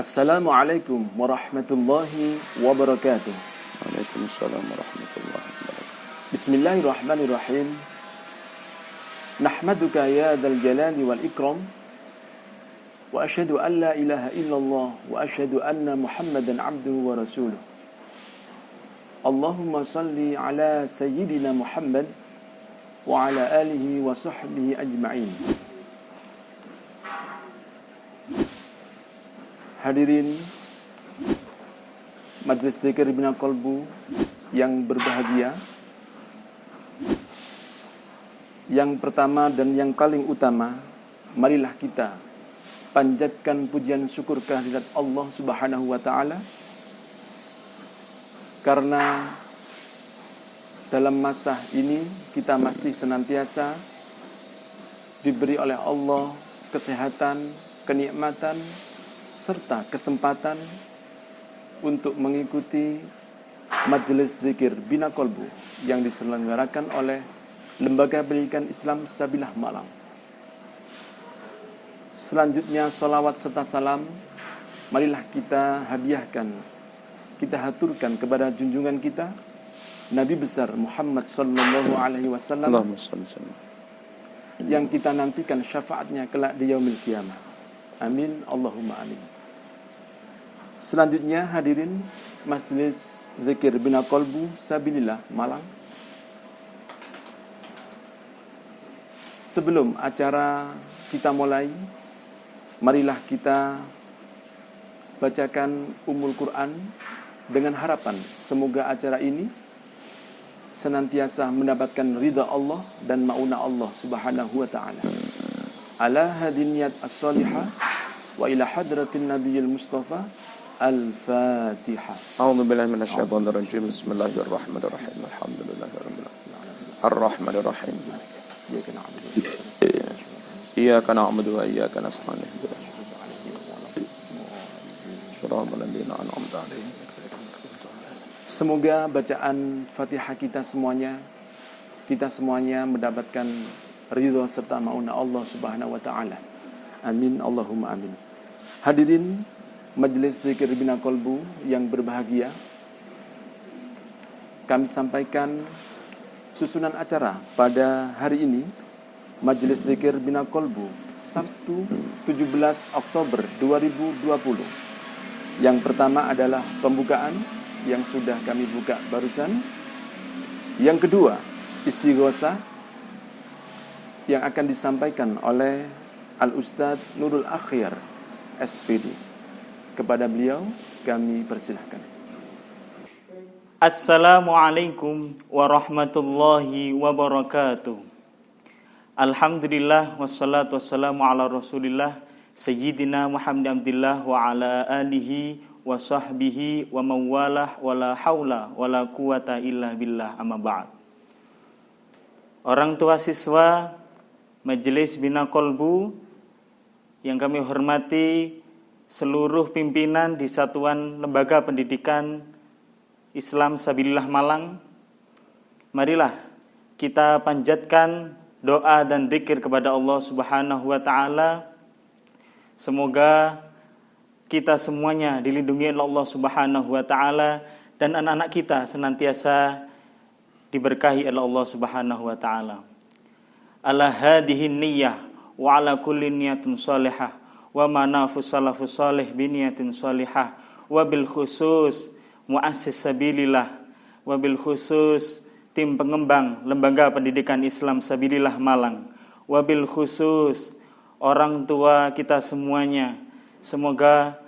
Assalamualaikum warahmatullahi wabarakatuh. Waalaikumsalam warahmatullahi wabarakatuh. Bismillahirrahmanirrahim. Nahmaduka ya dzal jalali wal ikram. Wa asyhadu an la ilaha illallah wa asyhadu anna Muhammadan abduhu wa rasuluh. Allahumma salli ala sayyidina Muhammad wa ala alihi wa sahbihi ajma'in. Hadirin Majelis Dzikir Bina Qalbu yang berbahagia, yang pertama dan yang paling utama, marilah kita panjatkan pujian syukur kehadirat Allah Subhanahu wa taala, karena dalam masa ini kita masih senantiasa diberi oleh Allah kesehatan, kenikmatan serta kesempatan untuk mengikuti Majelis Dzikir Bina Qalbu yang diselenggarakan oleh Lembaga Pendidikan Islam Sabilah Malang. Selanjutnya salawat serta salam marilah kita hadiahkan, kita haturkan kepada junjungan kita Nabi besar Muhammad sallallahu alaihi wasallam yang kita nantikan syafaatnya kelak di yaumil qiyamah. Amin Allahumma amin. Selanjutnya hadirin Majelis Dzikir Bina Qalbu Sabilillah Malang. Sebelum acara kita mulai, marilah kita bacakan Ummul Quran dengan harapan semoga acara ini senantiasa mendapatkan ridha Allah dan maunah Allah Subhanahu wa taala. Ala hadiniyat as-salihah wa ila hadratin nabiyil mustafa. Al-Fatihah. A'udzu billahi minasyaitonir rajim. Bismillahirrahmanirrahim. Alhamdulillahirabbil alamin. Ar-Rahmanir Rahim. Iyyaka na'budu wa iyyaka nasta'in. Shiratal ladzina an'amta 'alaihim. Semoga bacaan Fatihah kita semuanya mendapatkan ridha serta maunah Allah Subhanahu wa taala. Amin Allahumma amin. Hadirin Majelis Dzikir Bina Qalbu yang berbahagia, kami sampaikan susunan acara pada hari ini Majelis Dzikir Bina Qalbu Sabtu 17 Oktober 2020. Yang pertama adalah pembukaan yang sudah kami buka barusan. Yang kedua, istighosah yang akan disampaikan oleh Al-Ustadz Nurul Akhyar SPD. Kepada beliau kami persilahkan. Assalamualaikum warahmatullahi wabarakatuh. Alhamdulillah wassalatu wassalamu ala Rasulillah Sayyidina Muhammad Abdillah wa ala alihi wa sahbihi wa mawalah wa la hawla wa la quwata illa billah amma ba'd. Orang tua siswa Majelis Bina Qalbu yang kami hormati, seluruh pimpinan di Satuan Lembaga Pendidikan Islam Sabilillah Malang, marilah kita panjatkan doa dan dzikir kepada Allah Subhanahu wa taala. Semoga kita semuanya dilindungi oleh Allah Subhanahu wa taala dan anak-anak kita senantiasa diberkahi oleh Allah Subhanahu wa taala. Ala hadhihi niyyah wa ala kulli niyatin shalihah wa manafus salafus salih biniyatin salihah wa bil khusus muassis sabilillah wa bil khusus tim pengembang Lembaga Pendidikan Islam Sabilillah Malang wa bil khusus orang tua kita semuanya, semoga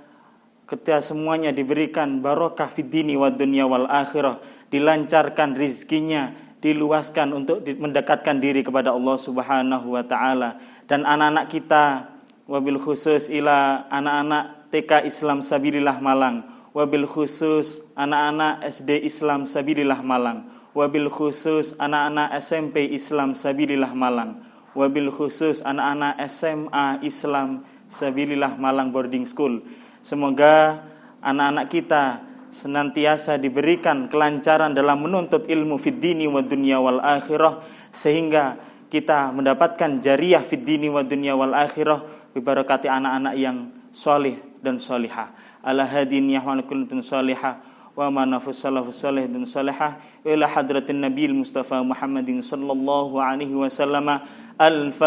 kita semuanya diberikan barokah fid dini wad dunya wal akhirah, dilancarkan rizkinya, diluaskan untuk mendekatkan diri kepada Allah Subhanahu wa taala, dan anak-anak kita wabil khusus ila anak-anak TK Islam Sabilillah Malang, wabil khusus anak-anak SD Islam Sabilillah Malang, wabil khusus anak-anak SMP Islam Sabilillah Malang, wabil khusus anak-anak SMA Islam Sabilillah Malang Boarding School. Semoga anak-anak kita senantiasa diberikan kelancaran dalam menuntut ilmu fid dini wa dunya wal akhirah, sehingga kita mendapatkan jariyah fid dini wa dunya wal akhirah, bibarakati anak-anak yang soleh dan salihah. Ala hadin yahwan kullun salihah wa ma nafus salafus salih dan salihah ila hadratin nabiyil mustafa Muhammadin sallallahu alaihi wasallam. Al-Fatihah.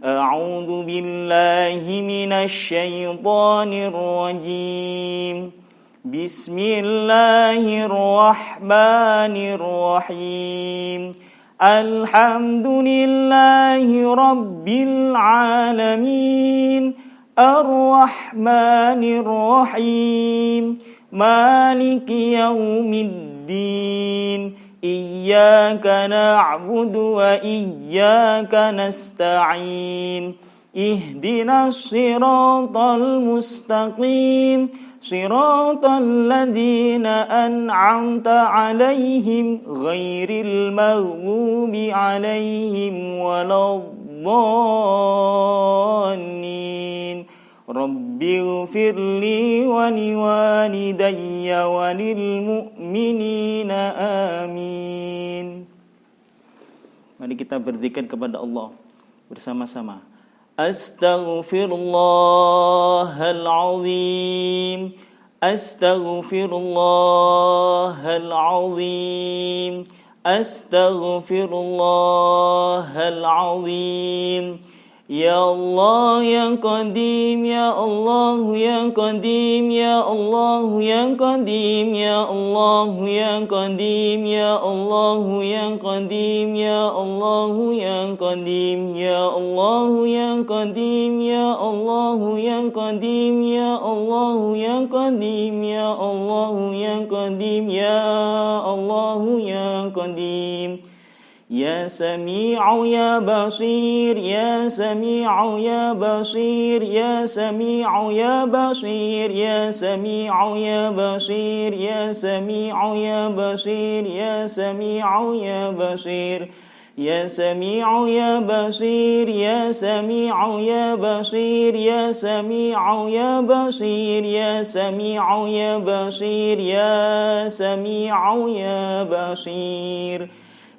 A'udzu billahi minasy syaithanir rajim. Bismillahirrahmanirrahim. Alhamdulillahi rabbil alamin. Ar-Rahmanir Rahim. Maliki yaumiddin. Iyyaka na'budu wa iyyaka nasta'in. Ihdinas siratal mustaqim. Siratal ladzina an'amta 'alaihim ghairil maghdubi 'alaihim waladdallin. Rabbighfirli wa liwalidayya wa lil mu'minina amin. Mari kita berzikir kepada Allah bersama-sama. Astaghfirullahal azim. Astaghfirullahal azim. Astaghfirullahal azim. Ya Allah ya Qadim, ya Allah ya Qadim, ya Allah ya Qadim, ya Allah ya Qadim, ya Allah ya Qadim, ya Allah ya Qadim, ya Allah ya Qadim, ya Allah ya Qadim, ya Allah ya Qadim, ya Allah ya Qadim, ya Allah ya Qadim. Ya Sami'u ya Basir, ya Sami'u ya Basir, ya Sami'u ya Basir, ya Sami'u ya Basir, ya Sami'u ya Basir, ya Sami'u ya Basir. Ya Sami'u ya Basir, ya Sami'u ya Basir, ya Sami'u ya Basir, ya Sami'u ya Basir, ya Sami'u ya Basir.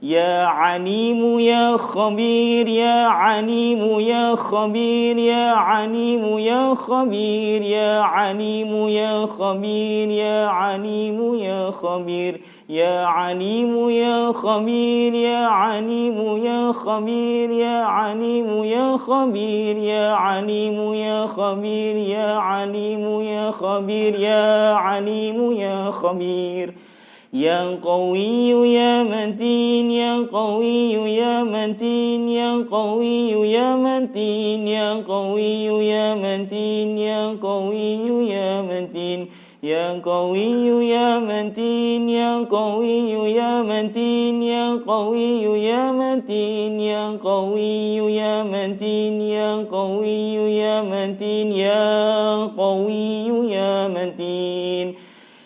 Ya Alimu ya Khabir, ya Alimu ya Khabir, ya Alimu ya Khabir, ya Alimu ya Khabir, ya Alimu ya Khabir, ya Alimu ya Khabir, ya Alimu ya Khabir, ya Alimu ya Khabir, ya Alimu ya Khabir, ya Alimu ya Khabir, ya Alimu ya Khabir. Ya Qawiyyu ya Matin, ya Qawiyyu ya Matin, ya Qawiyyu ya Matin, ya Qawiyyu ya Matin, ya Qawiyyu ya Matin, ya Qawiyyu ya Matin, ya Qawiyyu ya Matin, ya Qawiyyu ya Matin, ya Qawiyyu ya Matin, ya Qawiyyu ya Matin, ya Qawiyyu ya Matin.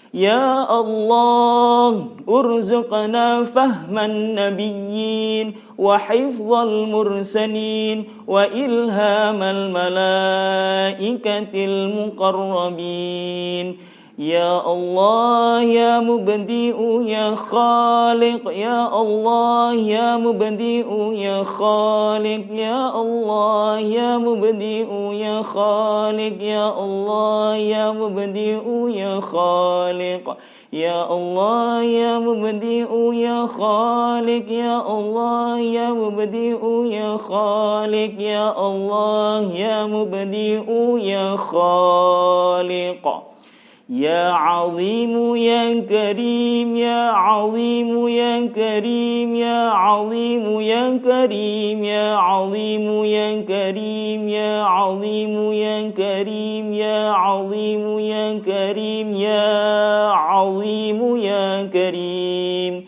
Ya Allah, urzuqna fahman nabiyyin wa hifdzal mursalin wa ilhamal malaikatil muqarrabin. Ya Allah ya mubdi'u ya khaliq, ya Allah ya mubdi'u ya khaliq, ya Allah ya mubdi'u ya khaliq, ya Allah ya mubdi'u ya khaliq, ya Allah ya mubdi'u ya khaliq, ya Allah ya mubdi'u ya khaliq, ya Allah ya mubdi'u ya khaliq. Ya Azimu ya Karim, ya Azimu ya Karim, ya Azimu ya Karim, ya Azimu ya Karim, ya Azimu ya Karim, ya Azimu ya Karim, ya Azimu ya Karim.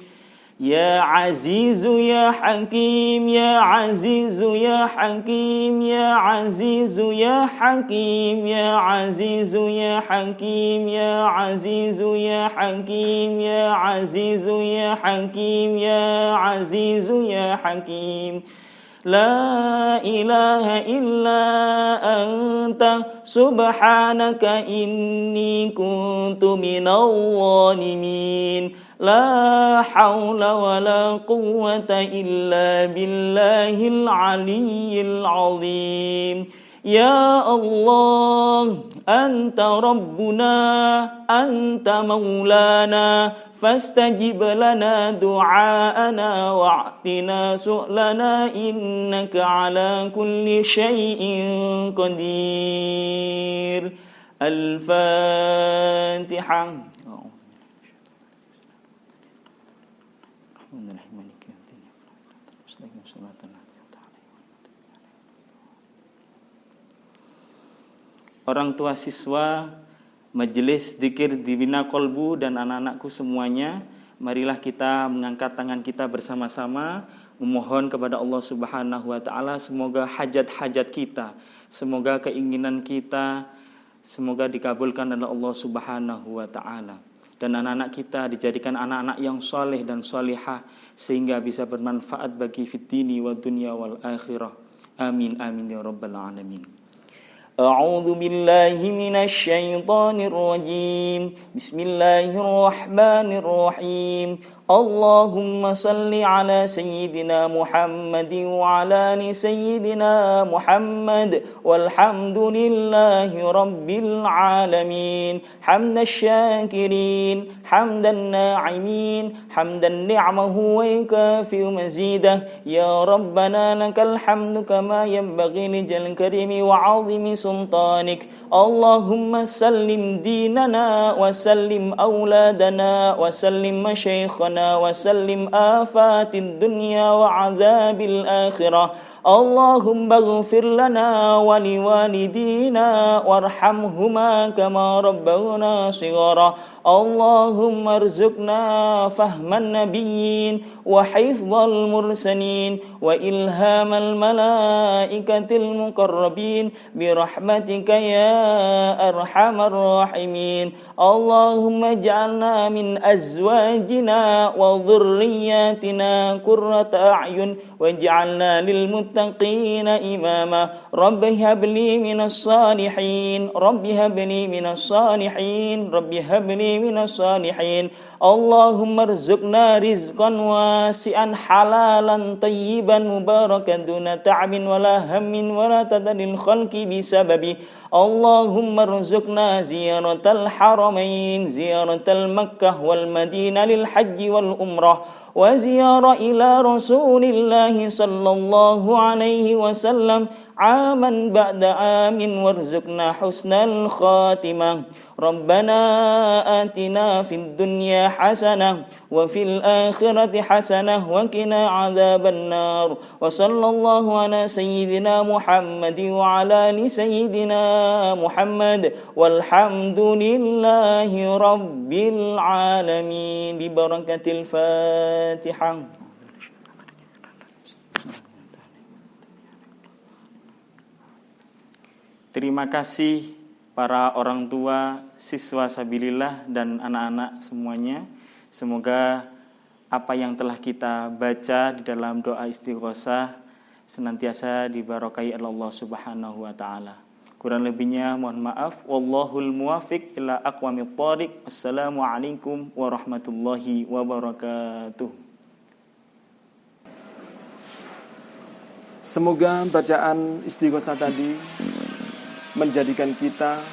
Ya Azizu ya Hakim, ya Azizu ya Hakim, ya Azizu ya Hakim, ya Azizu ya Hakim, ya Azizu ya Hakim, ya Azizu ya Hakim, ya Azizu ya Hakim. La ilaha illa anta subhanaka inni kuntu minal zalimin. La hawla wa la quwwata illa billahil aliyyil azim. Ya Allah, Anta Rabbuna, Anta Maulana, fastajib lana du'aana wa'tina su'lana innaka ala kulli syai'in qadir. Al-Fatihah. Orang tua siswa Majelis Dzikir Dibina Kolbu dan anak-anakku semuanya, marilah kita mengangkat tangan kita bersama-sama memohon kepada Allah Subhanahu wa taala semoga hajat-hajat kita, semoga keinginan kita semoga dikabulkan oleh Allah Subhanahu wa taala. Dan anak-anak kita dijadikan anak-anak yang soleh dan solihah sehingga bisa bermanfaat bagi fid dini wa dunya wal akhirah. Amin amin ya rabbal alamin. أعوذ بالله من الشيطان الرجيم بسم الله الرحمن الرحيم اللهم صل على سيدنا محمد وعلى آل سيدنا محمد والحمد لله رب العالمين حمد الشاكرين حمد الناعمين حمدا نعمه ويكافئ مزيده يا ربنا لك الحمد كما ينبغي لجل الكريم وعظيم سلطانك اللهم سلم ديننا وسلم أولادنا وسلم مشايخنا وسلم آفات الدنيا وعذاب الآخرة اللهم اغفر لنا ولوالدينا وارحمهما كما ربونا صغارا اللهم ارزقنا فهم النبيين وحفظ المرسلين وإلهام الملائكة المقربين برحمتك يا أرحم الراحمين اللهم اجعلنا من أزواجنا وذرياتنا قرة أعين واجعلنا للمتقين إماما رب هب لي من الصالحين رب هب لي من الصالحين رب هب لي من الصالحين اللهم ارزقنا رزقا واسعا حلالا طيبا مباركا دون تعب ولا هم ولا تدل الخلق بسببه اللهم ارزقنا زيارة الحرمين زيارة المكة والمدينة للحج والأمرة وزيارة إلى رسول الله صلى الله عليه وسلم عاما بعد عام وارزقنا حسن الخاتمة ربنا آتنا في الدنيا حسنة وفي الآخرة حسنة وقنا عذاب النار وصلى الله على سيدنا محمد وعلى آل سيدنا محمد والحمد لله رب العالمين ببركة الفاتحة. Terima kasih para orang tua, siswa sabilillah dan anak-anak semuanya. Semoga apa yang telah kita baca di dalam doa istighosah senantiasa diberkahi oleh Allah Subhanahu wa taala. Kurang lebihnya mohon maaf. Wallahul muwaffiq ila aqwamit thoriq. Assalamualaikum warahmatullahi wabarakatuh. Semoga bacaan istighosah tadi menjadikan kita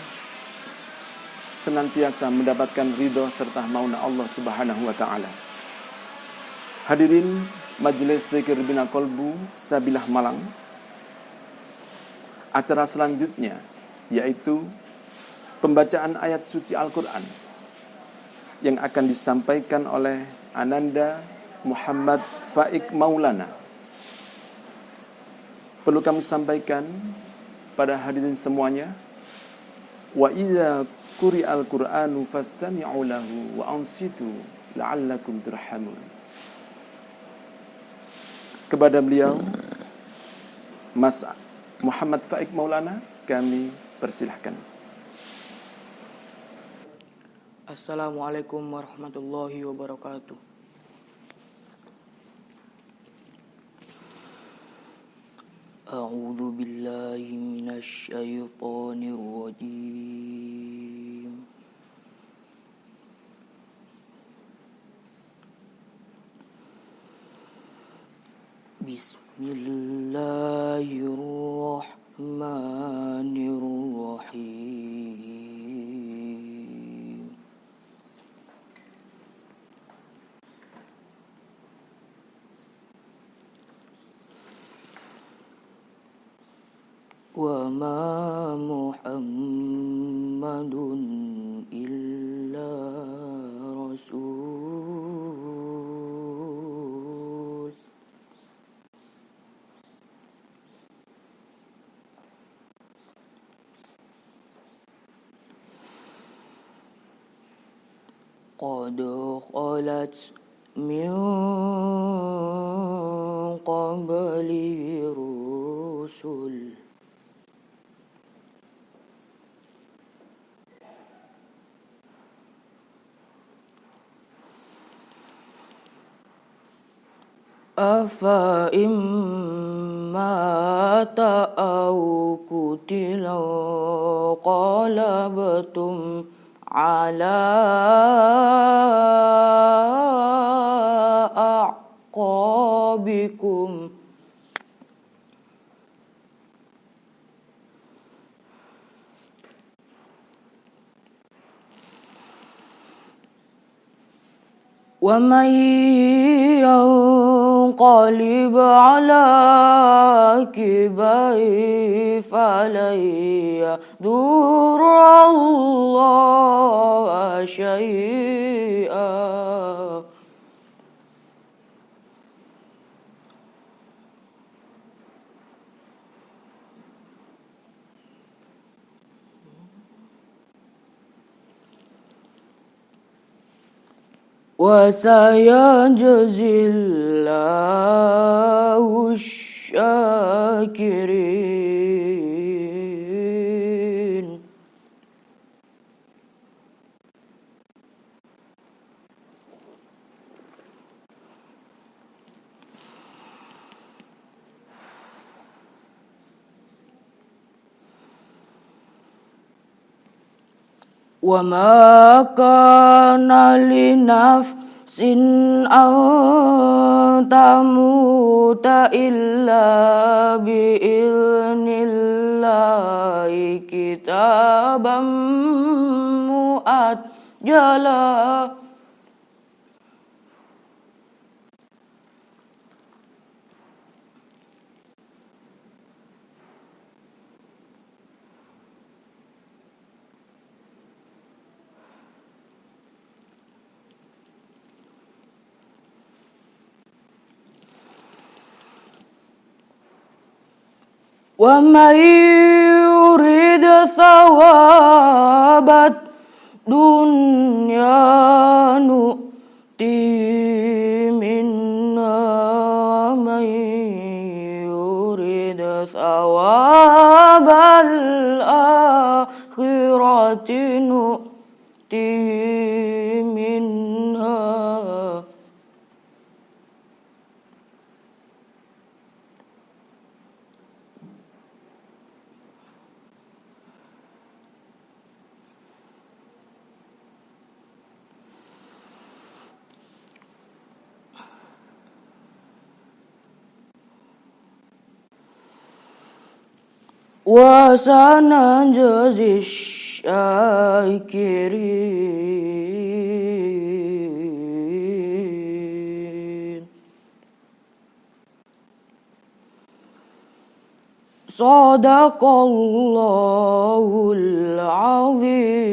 senantiasa mendapatkan ridho serta mauna Allah Subhanahu wa taala. Hadirin Majelis Dzikir Bina Kolbu Sabilah Malang. Acara selanjutnya yaitu pembacaan ayat suci Al-Qur'an yang akan disampaikan oleh Ananda Muhammad Faik Maulana. Perlu kami sampaikan pada hadirin semuanya, wa idza quri'al Qur'anu fastami'u lahu wa ansitu la'allakum turhamun. Kepada beliau Mas Muhammad Faik Maulana kami persilahkan. Assalamualaikum warahmatullahi wabarakatuh. أعوذ بالله من الشيطان الرجيم بسم الله الرحمن وما محمد إلا رسول قد خلت من قبله الرسل أفإن مات أو قتل انقلبتم على أعقابكم ومن ينقلب على عقبيه فلن يضر الله شيئا وسيجزي الله الشاكرين وما كان لنفس أن تموت إلا بإذن الله كتابا مؤجلا ومن يريد ثواب الدنيا نؤتيه منها ومن يريد ثواب الآخرة نؤتيه منها وسنجزي الشاكرين صدق الله العظيم.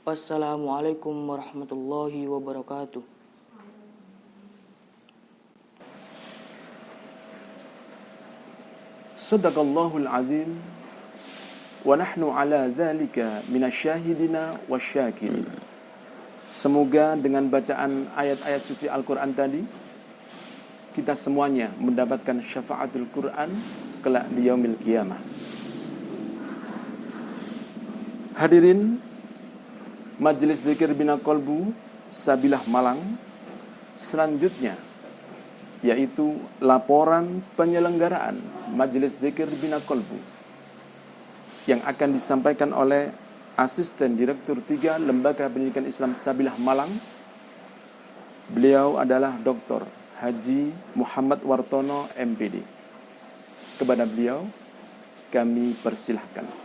Wassalamualaikum warahmatullahi wabarakatuh. Sadaqallahul azim wa nahnu ala dzalika minasyahidina wasyakirin. Semoga dengan bacaan ayat-ayat suci Al-Quran tadi kita semuanya mendapatkan syafaatul Quran kelak di yaumil qiyamah. Hadirin Majelis Zikir Bina Kolbu Sabilah Malang, selanjutnya yaitu laporan penyelenggaraan Majelis Zikir Bina Kolbu yang akan disampaikan oleh Asisten Direktur 3 Lembaga Pendidikan Islam Sabilah Malang. Beliau adalah Dr. Haji Muhammad Wartono MPD. Kepada beliau kami persilahkan.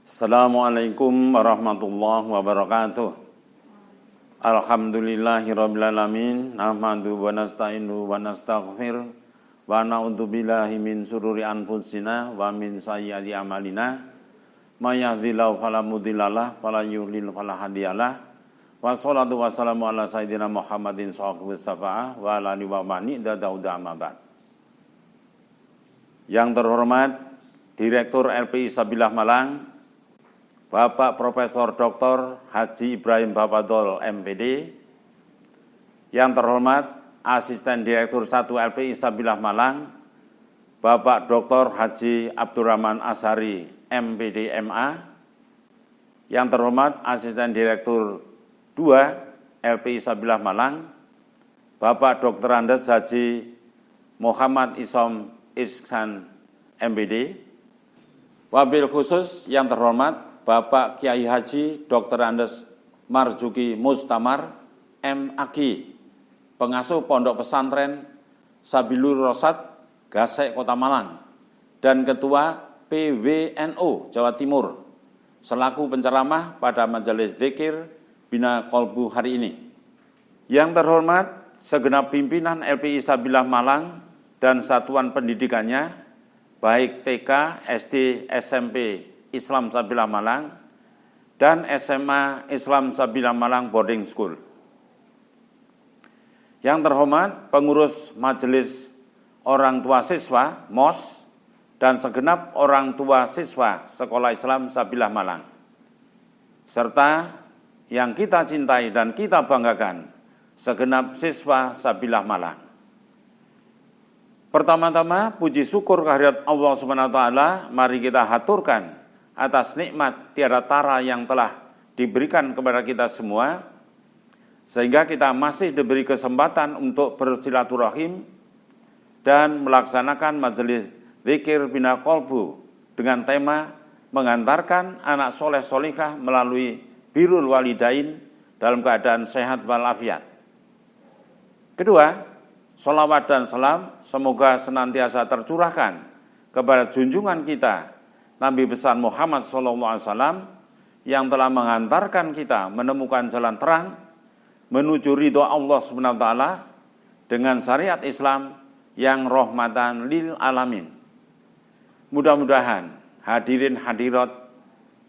Assalamualaikum warahmatullahi wabarakatuh. Alhamdulillahirabbil alamin. Nahmadu wa nasta'inu wa nastaghfir wa na'udzu billahi min sururi anfusina wa min sayyiati a'malina. May yahdihillahu fala mudhillalah wa may yudhlil fala hadiyalah. Wassalatu wassalamu ala sayyidina Muhammadin sallallahu alaihi wasallam wa ala alihi wa man ittaba' amma ba'd. Yang terhormat Direktur LPI Sabilah Malang, Bapak Profesor Dr. Haji Ibrahim Bapadol MPD, yang terhormat Asisten Direktur 1 LPI Sabilah Malang, Bapak Dr. Haji Abdurrahman Ashari MPD MA, yang terhormat Asisten Direktur 2 LPI Sabilah Malang, Bapak Dr. Andes Haji Muhammad Isom Ihsan MPD, wabil khusus yang terhormat Bapak Kiai Haji Dr. Andes Marzuki Mustamar MAG, pengasuh Pondok Pesantren Sabilur Rosad, Gasek, Kota Malang, dan Ketua PWNU Jawa Timur, selaku penceramah pada majelis dzikir Bina Kolbu hari ini. Yang terhormat segenap pimpinan LPI Sabilah Malang dan satuan pendidikannya, baik TK, SD, SMP Islam Sabilah Malang, dan SMA Islam Sabilah Malang Boarding School. Yang terhormat pengurus Majelis Orang Tua Siswa MOS dan segenap orang tua siswa Sekolah Islam Sabilah Malang, serta yang kita cintai dan kita banggakan, segenap siswa Sabilah Malang. Pertama-tama puji syukur kehadirat Allah SWT mari kita haturkan atas nikmat tiada tara yang telah diberikan kepada kita semua, sehingga kita masih diberi kesempatan untuk bersilaturahim dan melaksanakan majelis zikir Bina Kolbu dengan tema mengantarkan anak soleh solikah melalui birrul walidain dalam keadaan sehat walafiat. Kedua, sholawat dan salam semoga senantiasa tercurahkan kepada junjungan kita Nabi besar Muhammad SAW yang telah mengantarkan kita menemukan jalan terang menuju ridho Allah SWT dengan syariat Islam yang rahmatan lil alamin. Mudah-mudahan hadirin hadirat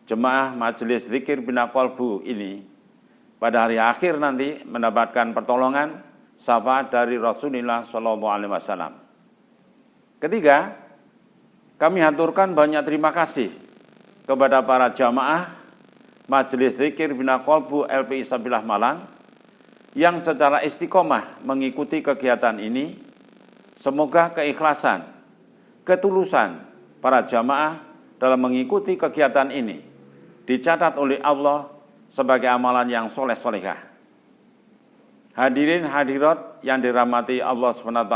jemaah majelis zikir Bina Kolbu ini pada hari akhir nanti mendapatkan pertolongan syafaat dari Rasulullah SAW. Ketiga, kami haturkan banyak terima kasih kepada para jamaah Majelis Zikir Bina Kolbu LPI Sabilah Malang yang secara istiqomah mengikuti kegiatan ini. Semoga keikhlasan, ketulusan para jamaah dalam mengikuti kegiatan ini dicatat oleh Allah sebagai amalan yang soleh-solehah. Hadirin hadirat yang dirahmati Allah SWT,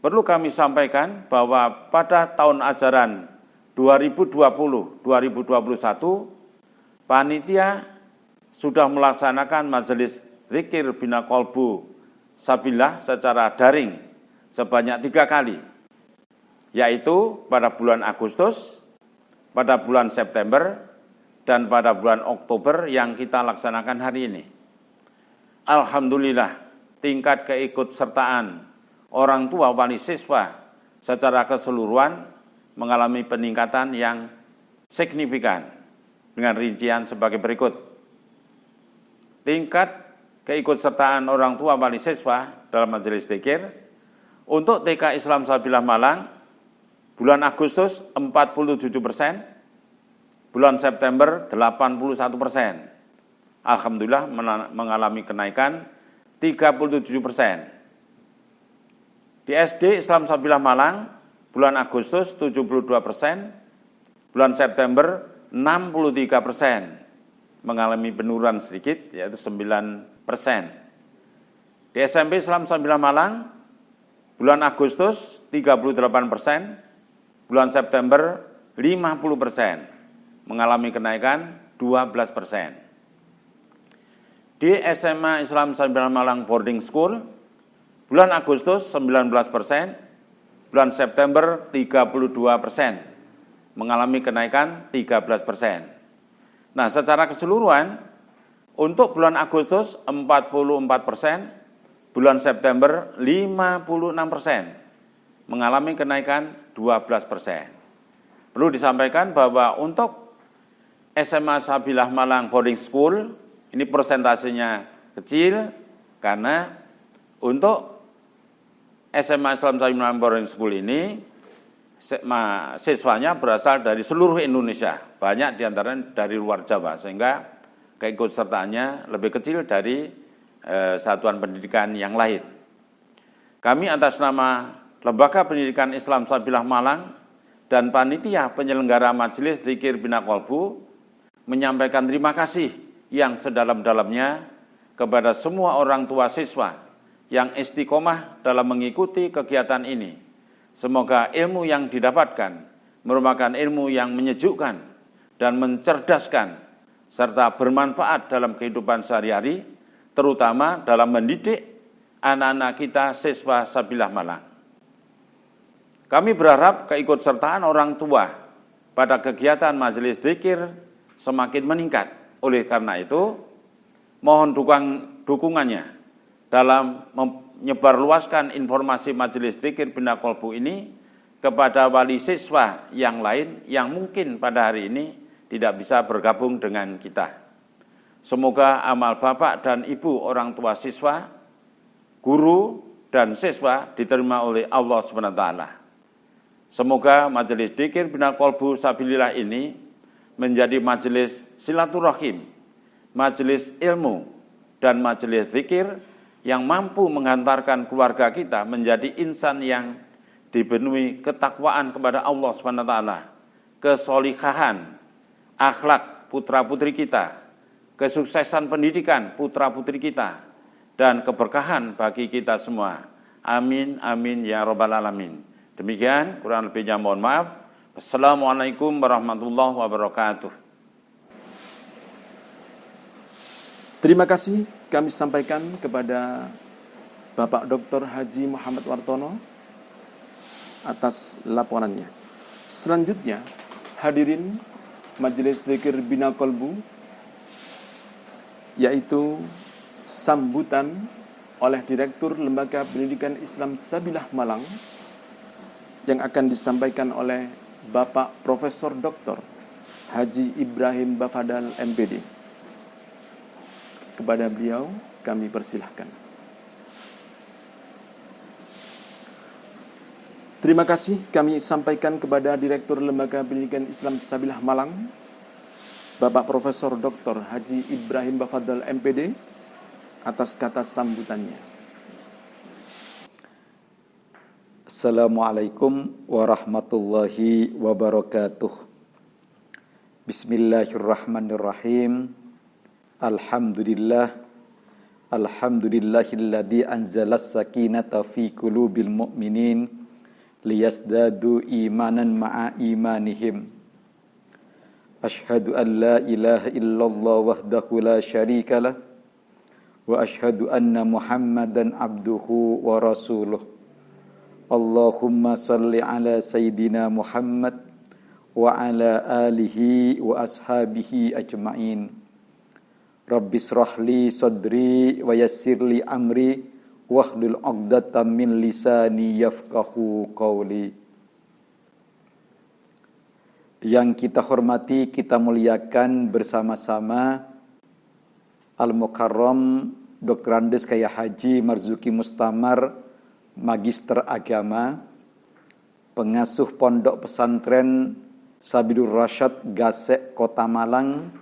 perlu kami sampaikan bahwa pada tahun ajaran 2020-2021, panitia sudah melaksanakan majelis zikir Bina Kolbu Sabilah secara daring sebanyak 3 kali, yaitu pada bulan Agustus, pada bulan September, dan pada bulan Oktober yang kita laksanakan hari ini. Alhamdulillah, tingkat keikutsertaan orang tua wali siswa secara keseluruhan mengalami peningkatan yang signifikan dengan rincian sebagai berikut. Tingkat keikutsertaan orang tua wali siswa dalam majelis zikir untuk TK Islam Sabilah Malang bulan Agustus 47%, bulan September 81%. Alhamdulillah mengalami kenaikan 37%. Di SD Islam Sabilah Malang, bulan Agustus 72%, bulan September 63%, mengalami penurunan sedikit, yaitu 9%. Di SMP Islam Sabilah Malang, bulan Agustus 38%, bulan September 50%, mengalami kenaikan 12%. Di SMA Islam Sabilah Malang Boarding School, bulan Agustus 19%, bulan September 32%, mengalami kenaikan 13%. Nah, secara keseluruhan Untuk bulan Agustus 44%, bulan September 56%, mengalami kenaikan 12%. Perlu disampaikan bahwa untuk SMA Sabilah Malang Boarding School, ini persentasenya kecil, karena untuk SMA Islam Sabilah Malang Boarding School ini, siswanya berasal dari seluruh Indonesia, banyak diantaranya dari luar Jawa, sehingga keikutsertaannya lebih kecil dari satuan pendidikan yang lain. Kami atas nama Lembaga Pendidikan Islam Sabilah Malang dan panitia penyelenggara Majelis Dzikir Bina Kolbu menyampaikan terima kasih yang sedalam-dalamnya kepada semua orang tua siswa yang istiqomah dalam mengikuti kegiatan ini. Semoga ilmu yang didapatkan merupakan ilmu yang menyejukkan dan mencerdaskan serta bermanfaat dalam kehidupan sehari-hari, terutama dalam mendidik anak-anak kita siswa Sabilah Malang. Kami berharap keikutsertaan orang tua pada kegiatan majelis dzikir semakin meningkat. Oleh karena itu, mohon dukungannya dalam menyebarluaskan informasi majelis dzikir Bina Kolbu ini kepada wali siswa yang lain yang mungkin pada hari ini tidak bisa bergabung dengan kita. Semoga amal bapak dan ibu orang tua siswa, guru, dan siswa diterima oleh Allah SWT. Semoga majelis dzikir Bina Kolbu Sabilillah ini menjadi majelis silaturahim, majelis ilmu, dan majelis dzikir yang mampu menghantarkan keluarga kita menjadi insan yang dipenuhi ketakwaan kepada Allah SWT, kesolihahan, akhlak putra-putri kita, kesuksesan pendidikan putra-putri kita, dan keberkahan bagi kita semua. Amin, amin, ya rabbal alamin. Demikian, kurang lebihnya mohon maaf. Assalamualaikum warahmatullahi wabarakatuh. Terima kasih kami sampaikan kepada Bapak Dr. Haji Muhammad Wartono atas laporannya. Selanjutnya, hadirin Majelis Dzikir Bina Kolbu, yaitu sambutan oleh Direktur Lembaga Pendidikan Islam Sabilah Malang yang akan disampaikan oleh Bapak Profesor Dr. Haji Ibrahim Bafadal MPD. Kepada beliau kami persilahkan. Terima kasih kami sampaikan kepada Direktur Lembaga Pendidikan Islam Sabilah Malang, Bapak Profesor Dr. Haji Ibrahim Bafadal MPD, atas kata sambutannya. Assalamualaikum warahmatullahi wabarakatuh. Bismillahirrahmanirrahim. Alhamdulillahilladzi anzalas sakinata fi qulubil mu'minin liyasdadu imanan ma'a imanihim. Asyhadu an la ilaha illallah wahdahu la syarikalah wa asyhadu anna Muhammadan abduhu wa rasuluh. Allahumma salli ala Sayyidina Muhammad wa ala alihi wa ashabihi ajma'in. Rabbis rahli sadri wa yassirli amri wahlul 'uqdatam min lisani yafqahu qawli. Yang kita hormati, kita muliakan bersama-sama Al-Mukarram Dr. Andes Kyai Haji Marzuki Mustamar, Magister Agama, pengasuh Pondok Pesantren Sabilur Rasyad Gasek Kota Malang,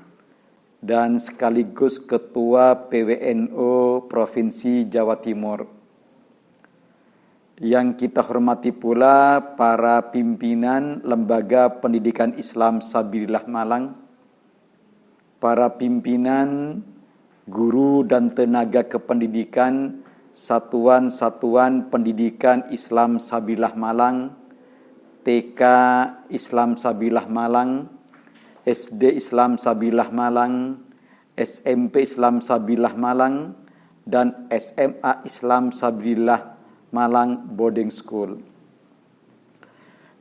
dan sekaligus Ketua PWNU Provinsi Jawa Timur. Yang kita hormati pula para pimpinan Lembaga Pendidikan Islam Sabilillah Malang, para pimpinan, guru dan tenaga kependidikan Satuan-Satuan Pendidikan Islam Sabilillah Malang, TK Islam Sabilillah Malang, SD Islam Sabilillah Malang, SMP Islam Sabilillah Malang, dan SMA Islam Sabilillah Malang Boarding School.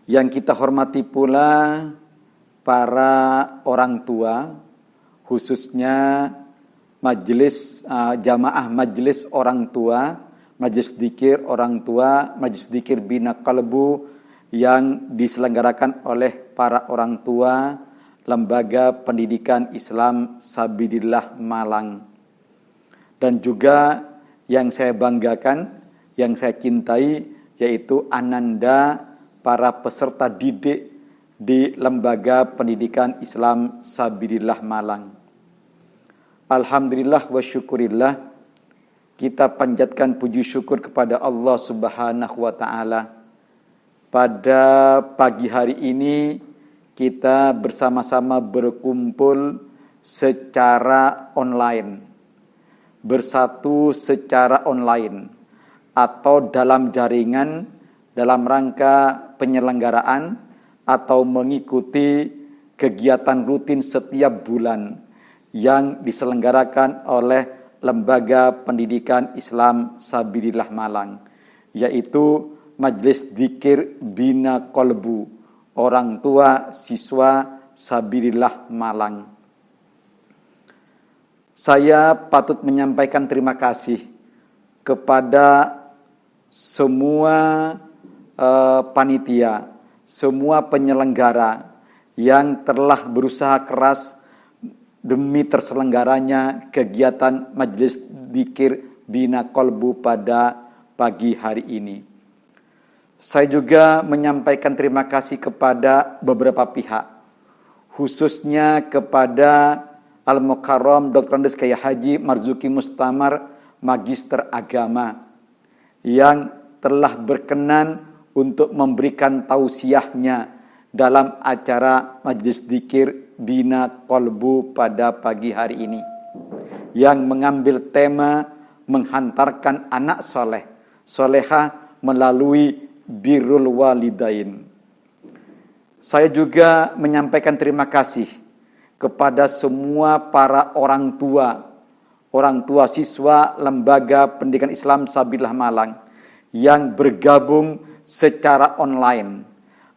Yang kita hormati pula para orang tua, khususnya majelis jamaah majelis orang tua, majelis dzikir orang tua, majelis dzikir Bina Qalbu yang diselenggarakan oleh para orang tua Lembaga Pendidikan Islam Sabilillah Malang. Dan juga yang saya banggakan, yang saya cintai, yaitu Ananda para peserta didik di Lembaga Pendidikan Islam Sabilillah Malang. Alhamdulillah wa syukurillah, kita panjatkan puji syukur kepada Allah Subhanahu wa taala. Pada pagi hari ini kita bersama-sama berkumpul secara online, bersatu secara online atau dalam jaringan dalam rangka penyelenggaraan atau mengikuti kegiatan rutin setiap bulan yang diselenggarakan oleh Lembaga Pendidikan Islam Sabilillah Malang, yaitu Majelis Dzikir Bina Qalbu orang tua siswa Sabilillah Malang. Saya patut menyampaikan terima kasih kepada semua panitia, semua penyelenggara yang telah berusaha keras demi terselenggaranya kegiatan Majelis Dzikir Bina Qalbu pada pagi hari ini. Saya juga menyampaikan terima kasih kepada beberapa pihak, khususnya kepada Al-Mukarram Dr. Andes Kiai Haji Marzuki Mustamar, Magister Agama, yang telah berkenan untuk memberikan tausiahnya dalam acara Majelis Dzikir Bina Qalbu pada pagi hari ini, yang mengambil tema menghantarkan anak soleh, solehah melalui birrul walidain. Saya juga menyampaikan terima kasih kepada semua para orang tua siswa Lembaga Pendidikan Islam Sabilillah Malang yang bergabung secara online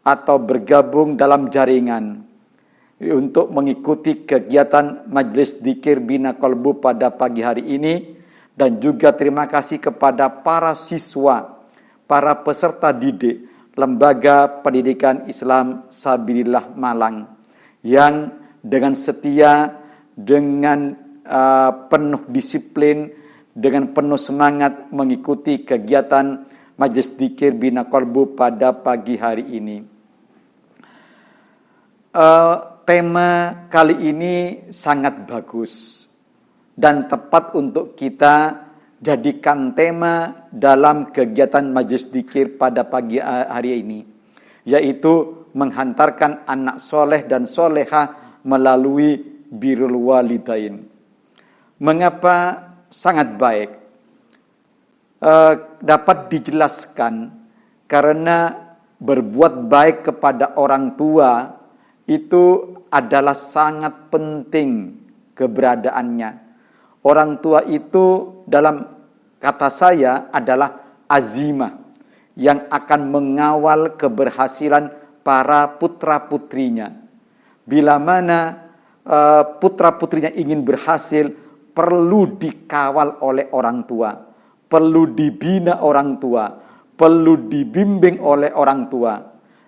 atau bergabung dalam jaringan untuk mengikuti kegiatan Majelis Dzikir Bina Qalbu pada pagi hari ini. Dan juga terima kasih kepada para siswa, para peserta didik Lembaga Pendidikan Islam Sabilillah Malang yang dengan setia, dengan penuh disiplin, dengan penuh semangat mengikuti kegiatan Majelis Dzikir Bina Qalbu pada pagi hari ini. Tema kali ini sangat bagus dan tepat untuk kita jadikan tema dalam kegiatan Majelis Dzikir pada pagi hari ini, yaitu menghantarkan anak soleh dan solehah melalui birrul walidain. Mengapa sangat baik? Dapat dijelaskan karena berbuat baik kepada orang tua itu adalah sangat penting keberadaannya. Orang tua itu dalam kata saya adalah azimah yang akan mengawal keberhasilan para putra-putrinya. Bila mana putra-putrinya ingin berhasil, perlu dikawal oleh orang tua, perlu dibina orang tua, perlu dibimbing oleh orang tua.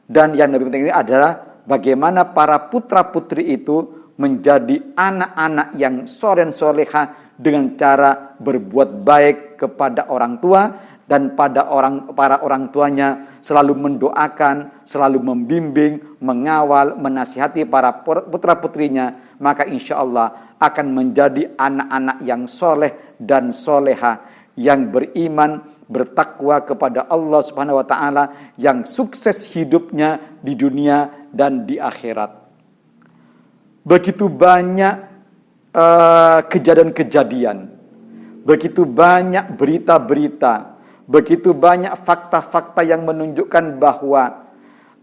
Dan yang lebih penting ini adalah bagaimana para putra-putri itu menjadi anak-anak yang soleh dan solehah dengan cara berbuat baik kepada orang tua, dan para orang tuanya selalu mendoakan, selalu membimbing, mengawal, menasihati para putra-putrinya, maka insya Allah akan menjadi anak-anak yang soleh dan solehah, yang beriman, bertakwa kepada Allah Subhanahu wa taala, yang sukses hidupnya di dunia dan di akhirat. Begitu banyak kejadian-kejadian, begitu banyak berita-berita, begitu banyak fakta-fakta yang menunjukkan bahwa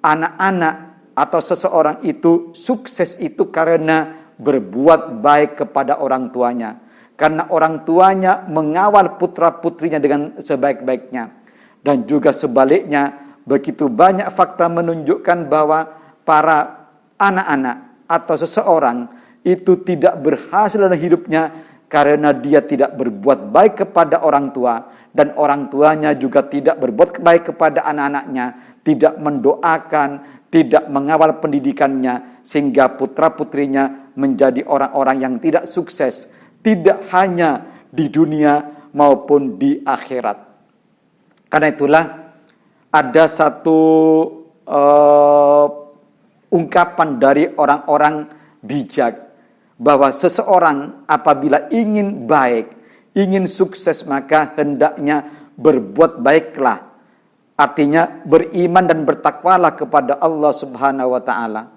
anak-anak atau seseorang itu sukses itu karena berbuat baik kepada orang tuanya, karena orang tuanya mengawal putra-putrinya dengan sebaik-baiknya. Dan juga sebaliknya, begitu banyak fakta menunjukkan bahwa para anak-anak atau seseorang itu tidak berhasil dalam hidupnya karena dia tidak berbuat baik kepada orang tua, dan orang tuanya juga tidak berbuat baik kepada anak-anaknya, tidak mendoakan, tidak mengawal pendidikannya, sehingga putra-putrinya menjadi orang-orang yang tidak sukses, tidak hanya di dunia maupun di akhirat. Karena itulah ada satu ungkapan dari orang-orang bijak, bahwa seseorang apabila ingin baik, ingin sukses, maka hendaknya berbuat baiklah. Artinya beriman dan bertakwalah kepada Allah Subhanahu wa taala.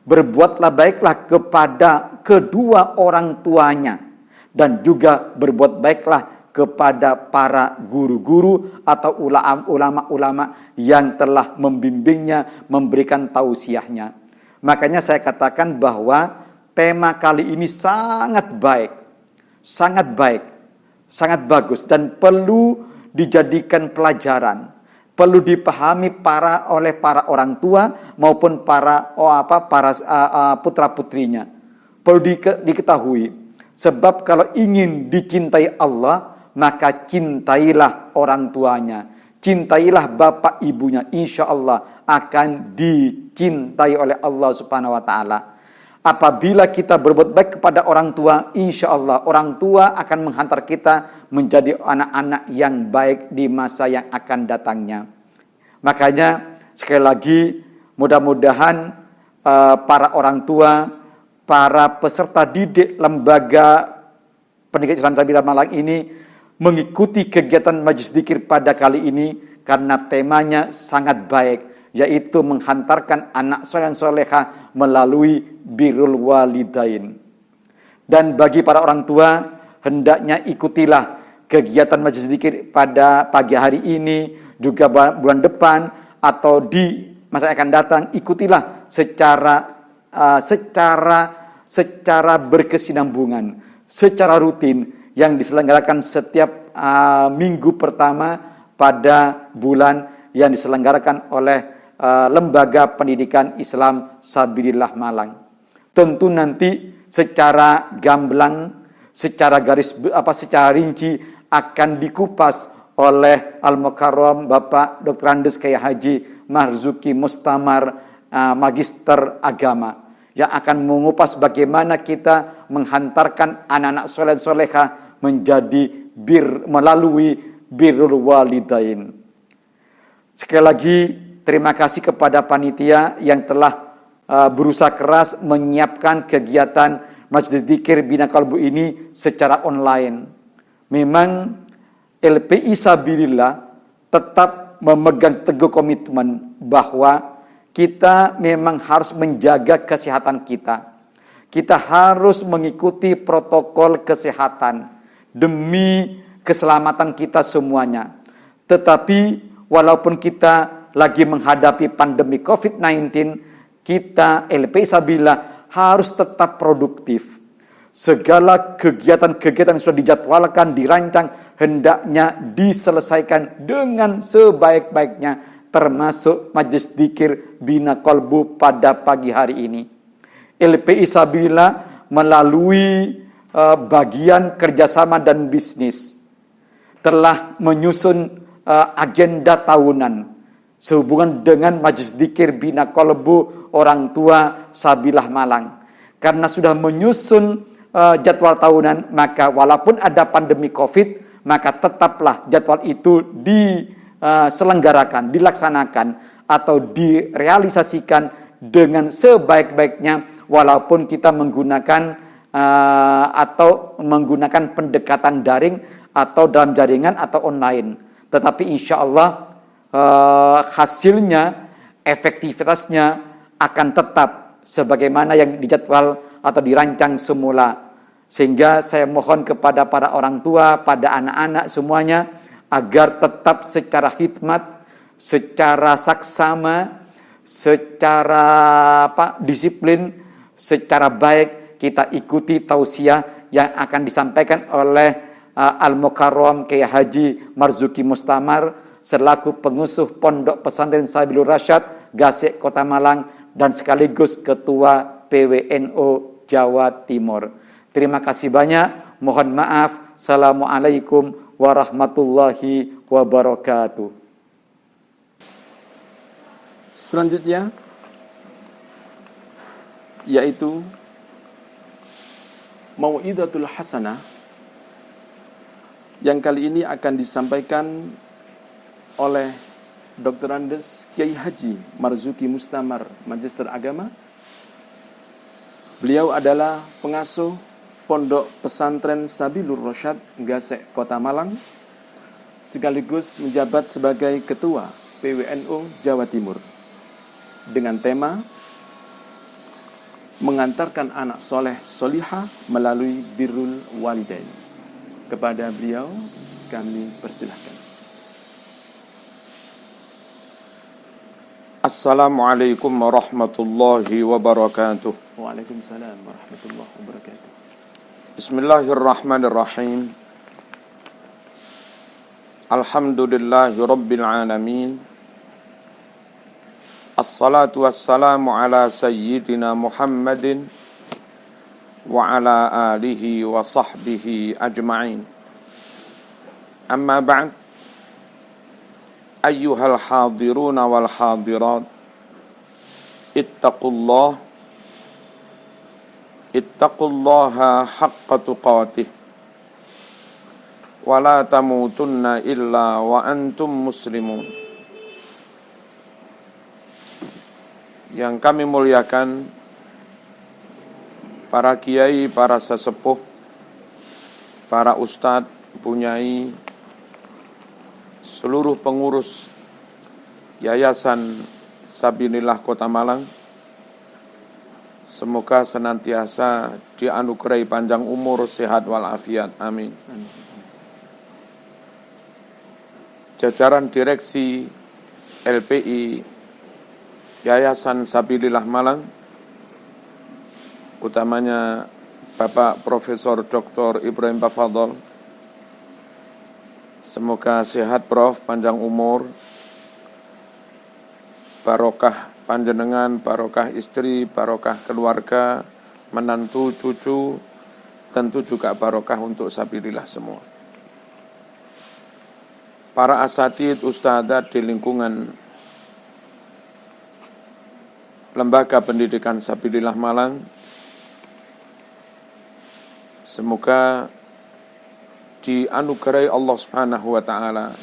Berbuatlah baiklah kepada kedua orang tuanya, dan juga berbuat baiklah kepada para guru-guru atau ulama-ulama yang telah membimbingnya, memberikan tausiahnya. Makanya saya katakan bahwa tema kali ini sangat baik, sangat baik, sangat bagus, dan perlu dijadikan pelajaran, perlu dipahami oleh para orang tua maupun para putra-putrinya. Perlu diketahui, sebab kalau ingin dicintai Allah, maka cintailah orang tuanya, cintailah bapak ibunya, insya Allah akan dicintai oleh Allah Subhanahu wa taala. Apabila kita berbuat baik kepada orang tua, insya Allah orang tua akan menghantar kita menjadi anak-anak yang baik di masa yang akan datangnya. Makanya sekali lagi, mudah-mudahan para orang tua, para peserta didik lembaga pendidikan Islam Sabilah Malang ini mengikuti kegiatan Majelis Dzikir pada kali ini, karena temanya sangat baik, yaitu menghantarkan anak soleh dan soleha melalui birrul walidain. Dan bagi para orang tua, hendaknya ikutilah kegiatan Majelis Dzikir pada pagi hari ini, juga bulan depan atau di masa yang akan datang. Ikutilah secara berkesinambungan, secara rutin, yang diselenggarakan setiap minggu pertama pada bulan, yang diselenggarakan oleh Lembaga Pendidikan Islam Sabilillah Malang. Tentu nanti secara gamblang, secara secara rinci akan dikupas oleh Al-Mukarram Bapak Dr. Andes Kiai Haji Marzuki Mustamar, Magister Agama, yang akan mengupas bagaimana kita menghantarkan anak-anak soleh soleha menjadi melalui birrul walidain. Sekali lagi, terima kasih kepada panitia yang telah berusaha keras menyiapkan kegiatan Majelis Dzikir Bina Qalbu ini secara online. Memang LPI Sabilillah tetap memegang teguh komitmen bahwa kita memang harus menjaga kesehatan kita. Kita harus mengikuti protokol kesehatan demi keselamatan kita semuanya. Tetapi walaupun kita lagi menghadapi pandemi COVID-19, kita LPI Sabilillah harus tetap produktif. Segala kegiatan-kegiatan yang sudah dijadwalkan, dirancang, hendaknya diselesaikan dengan sebaik-baiknya, termasuk Majelis Dzikir Bina Qalbu pada pagi hari ini. LPI Sabilillah melalui bagian kerjasama dan bisnis telah menyusun agenda tahunan sehubungan dengan Majelis Dzikir Bina Qalbu Orang Tua Sabilillah Malang. Karena sudah menyusun jadwal tahunan, maka walaupun ada pandemi COVID, maka tetaplah jadwal itu diselenggarakan, dilaksanakan atau direalisasikan dengan sebaik-baiknya, walaupun kita menggunakan pendekatan daring atau dalam jaringan atau online. Tetapi insya Allah hasilnya, efektivitasnya akan tetap sebagaimana yang dijadwal atau dirancang semula. Sehingga saya mohon kepada para orang tua, pada anak-anak semuanya, agar tetap secara hikmat, secara saksama, secara disiplin, secara baik kita ikuti tausiah yang akan disampaikan oleh Al-Mukarram Kiai Haji Marzuki Mustamar selaku pengusuh Pondok Pesantren Sabilur Rasyad Gasik Kota Malang dan sekaligus Ketua PWNO Jawa Timur. Terima kasih banyak. Mohon maaf. Assalamualaikum warahmatullahi wabarakatuh. Selanjutnya yaitu Mau'idatul Hasanah yang kali ini akan disampaikan oleh Dr. Andes Kiai Haji Marzuki Mustamar, Magister Agama. Beliau adalah pengasuh Pondok Pesantren Sabilur Rasyad, Gasek, Kota Malang, sekaligus menjabat sebagai Ketua PWNU Jawa Timur, dengan tema mengantarkan anak soleh solihah melalui birrul walidain. Kepada beliau kami persilahkan. Assalamualaikum warahmatullahi wabarakatuh. Waalaikumsalam warahmatullahi wabarakatuh. Bismillahirrahmanirrahim. Alhamdulillahi rabbil alamin. Assalatu wassalamu ala sayyidina Muhammadin wa ala alihi wa sahbihi ajma'in. Amma ba'd. Ayyuhal hadiruna wal hadirat, ittaqullaha haqqa tuqatih wa la tamutunna illa wa antum muslimun. Yang kami muliakan para kiai, para sesepuh, para ustadz, punyai, seluruh pengurus Yayasan Sabilillah Kota Malang, semoga senantiasa dianugerahi panjang umur, sehat walafiat. Amin. Jajaran direksi LPI Yayasan Sabilillah Malang, utamanya Bapak Profesor Dr. Ibrahim Tafadhol. Semoga sehat Prof, panjang umur, barokah panjenengan, barokah istri, barokah keluarga, menantu, cucu, tentu juga barokah untuk Sabilillah semua. Para asatidz, ustadzat di lingkungan Lembaga Pendidikan Sabilillah Malang, semoga dianugerahi Allah Subhanahu wa taala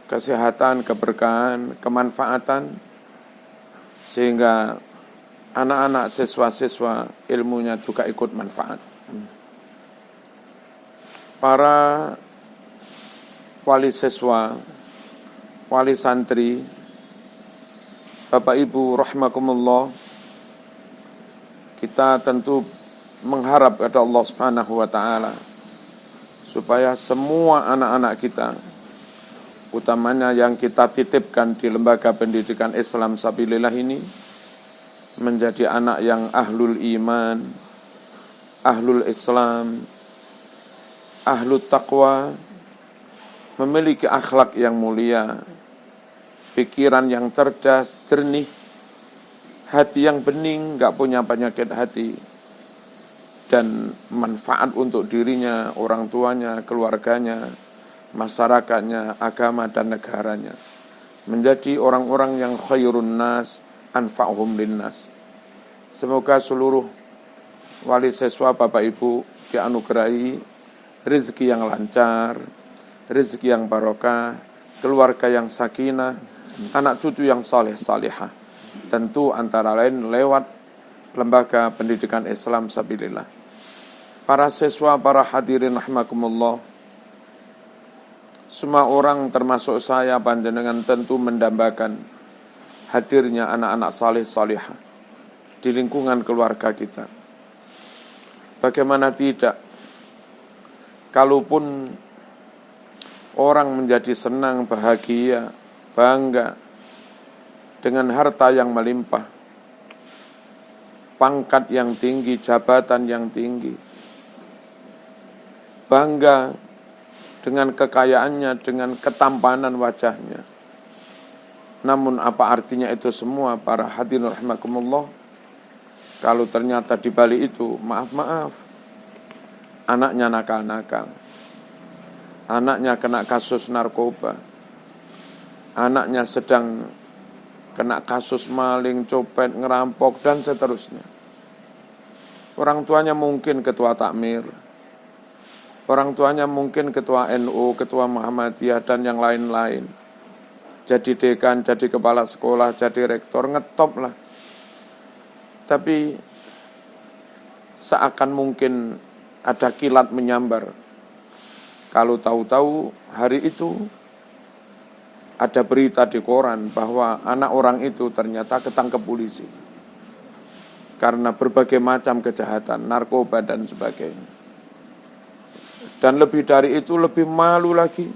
kesehatan, keberkahan, kemanfaatan, sehingga anak-anak siswa-siswa ilmunya juga ikut manfaat. Para wali siswa, wali santri, Bapak Ibu rahimakumullah, kita tentu mengharap kepada Allah Subhanahu wa taala supaya semua anak-anak kita, utamanya yang kita titipkan di Lembaga Pendidikan Islam Sabilillah ini, menjadi anak yang ahlul iman, ahlul Islam, ahlul taqwa, memiliki akhlak yang mulia, pikiran yang cerdas, jernih, hati yang bening, gak punya penyakit hati, dan manfaat untuk dirinya, orang tuanya, keluarganya, masyarakatnya, agama dan negaranya. Menjadi orang-orang yang khairun nas, anfa'hum linnas. Semoga seluruh wali siswa Bapak Ibu dianugerahi rezeki yang lancar, rezeki yang barokah, keluarga yang sakinah, anak cucu yang saleh salihah. Tentu antara lain lewat Lembaga Pendidikan Islam Sabilillah. Para siswa, para hadirin rahimakumullah, semua orang termasuk saya panjenengan tentu mendambakan hadirnya anak-anak saleh salihah di lingkungan keluarga kita. Bagaimana tidak, kalaupun orang menjadi senang, bahagia, bangga dengan harta yang melimpah, pangkat yang tinggi, jabatan yang tinggi, bangga dengan kekayaannya, dengan ketampanan wajahnya. Namun apa artinya itu semua para hadirin rahimakumullah, kalau ternyata di balik itu, maaf-maaf, anaknya nakal-nakal, anaknya kena kasus narkoba, anaknya sedang kena kasus maling, copet, ngerampok, dan seterusnya. Orang tuanya mungkin ketua takmir, orang tuanya mungkin ketua NU, ketua Muhammadiyah, dan yang lain-lain. Jadi dekan, jadi kepala sekolah, jadi rektor, ngetop lah. Tapi seakan mungkin ada kilat menyambar. Kalau tahu-tahu hari itu ada berita di koran bahwa anak orang itu ternyata ketangkep polisi karena berbagai macam kejahatan, narkoba dan sebagainya. Dan lebih dari itu, lebih malu lagi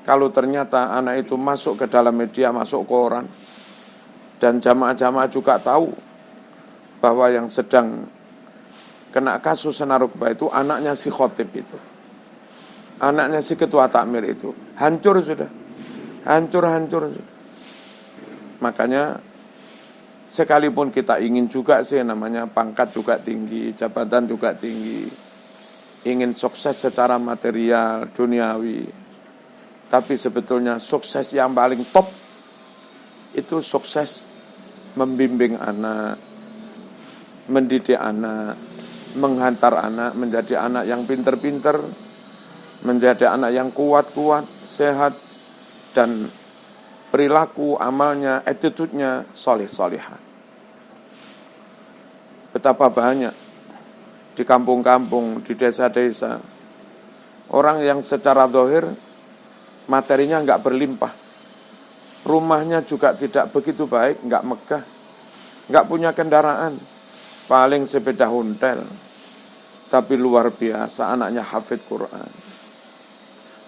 kalau ternyata anak itu masuk ke dalam media, masuk koran, dan jamaah-jamaah juga tahu bahwa yang sedang kena kasus narkoba itu anaknya si khotib itu, anaknya si ketua takmir itu. Hancur sudah, hancur sudah. Makanya sekalipun kita ingin juga sih, namanya pangkat juga tinggi, jabatan juga tinggi, ingin sukses secara material, duniawi, tapi sebetulnya sukses yang paling top itu sukses membimbing anak, mendidik anak, menghantar anak menjadi anak yang pinter-pinter, menjadi anak yang kuat-kuat, sehat, dan perilaku, amalnya, attitude-nya soleh-solehah. Betapa banyak di kampung-kampung, di desa-desa, orang yang secara zahir materinya enggak berlimpah, rumahnya juga tidak begitu baik, enggak megah, enggak punya kendaraan, paling sepeda ontel, tapi luar biasa anaknya hafid Quran,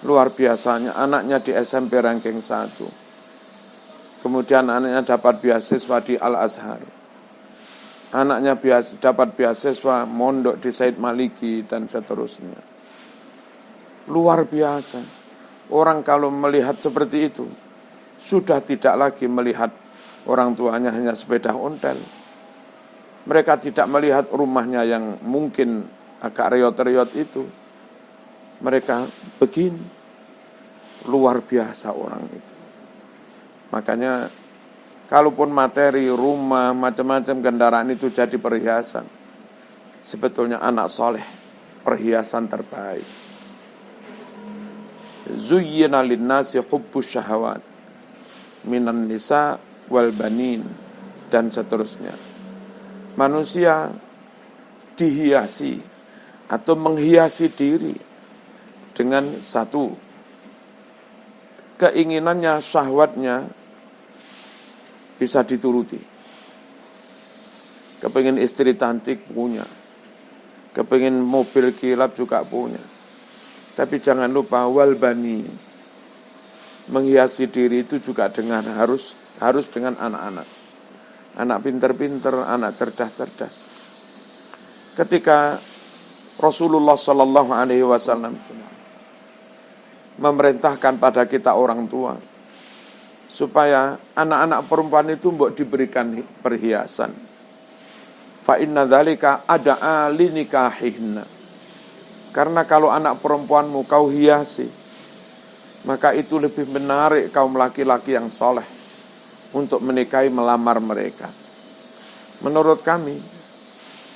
luar biasanya anaknya di SMP ranking 1, kemudian anaknya dapat beasiswa di Al-Azhar, anaknya dapat beasiswa mondok di Said Maliki, dan seterusnya. Luar biasa. Orang kalau melihat seperti itu, sudah tidak lagi melihat orang tuanya hanya sepeda ontel. Mereka tidak melihat rumahnya yang mungkin agak reot-reot itu. Mereka begini. Luar biasa orang itu. Makanya, kalaupun materi, rumah, macam-macam kendaraan itu jadi perhiasan, sebetulnya anak soleh, perhiasan terbaik. Zuyyina linnasi hubbus syahawat minan nisa wal banin, dan seterusnya. Manusia dihiasi atau menghiasi diri dengan satu keinginannya, syahwatnya bisa dituruti. Kepingin istri cantik punya, kepingin mobil kilap juga punya. Tapi jangan lupa wal bani, menghiasi diri itu juga dengan harus dengan anak-anak. Anak pinter-pinter, anak cerdas-cerdas. Ketika Rasulullah sallallahu alaihi wasallam memerintahkan pada kita orang tua supaya anak-anak perempuan itu mbok diberikan perhiasan. Fa inna dzalika ada'a linikahihinna. Karena kalau anak perempuanmu kau hiasi, maka itu lebih menarik kaum laki-laki yang soleh untuk menikahi, melamar mereka. Menurut kami,